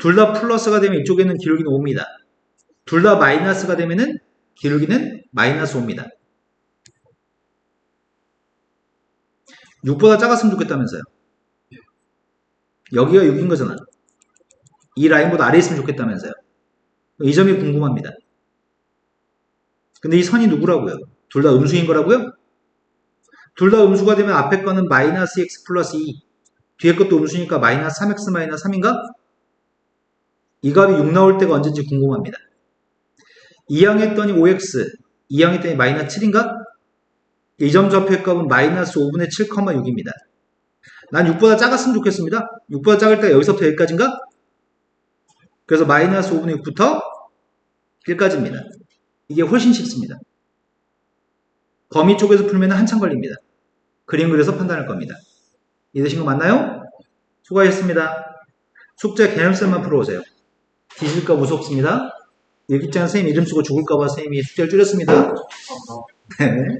둘 다 플러스가 되면 이쪽에는 기울기는 5입니다. 둘 다 마이너스가 되면은 기울기는 마이너스 5입니다. 6보다 작았으면 좋겠다면서요. 여기가 6인 거잖아. 이 라인보다 아래 있으면 좋겠다면서요. 이 점이 궁금합니다. 근데 이 선이 누구라고요? 둘 다 음수인 거라고요? 둘 다 음수가 되면 앞에 거는 마이너스 x 플러스 2, 뒤에 것도 음수니까 마이너스 3x 마이너스 3인가? 이 값이 6 나올 때가 언제인지 궁금합니다. 2항 했더니 5x, 2항 했더니 마이너스 7인가? 이 점 좌표의 값은 마이너스 5분의 7,6입니다. 난 6보다 작았으면 좋겠습니다. 6보다 작을 때가 여기서부터 여기까지인가? 그래서 마이너스 5분의 6부터 1까지입니다. 이게 훨씬 쉽습니다. 범위 쪽에서 풀면 한참 걸립니다. 그림 그려서 판단할 겁니다. 이해되신 거 맞나요? 수고하셨습니다. 숙제 개념쌤만 풀어오세요. 뒤질까 무섭습니다. 일기장 선생님 이름 쓰고 죽을까봐 선생님이 숙제를 줄였습니다. 네.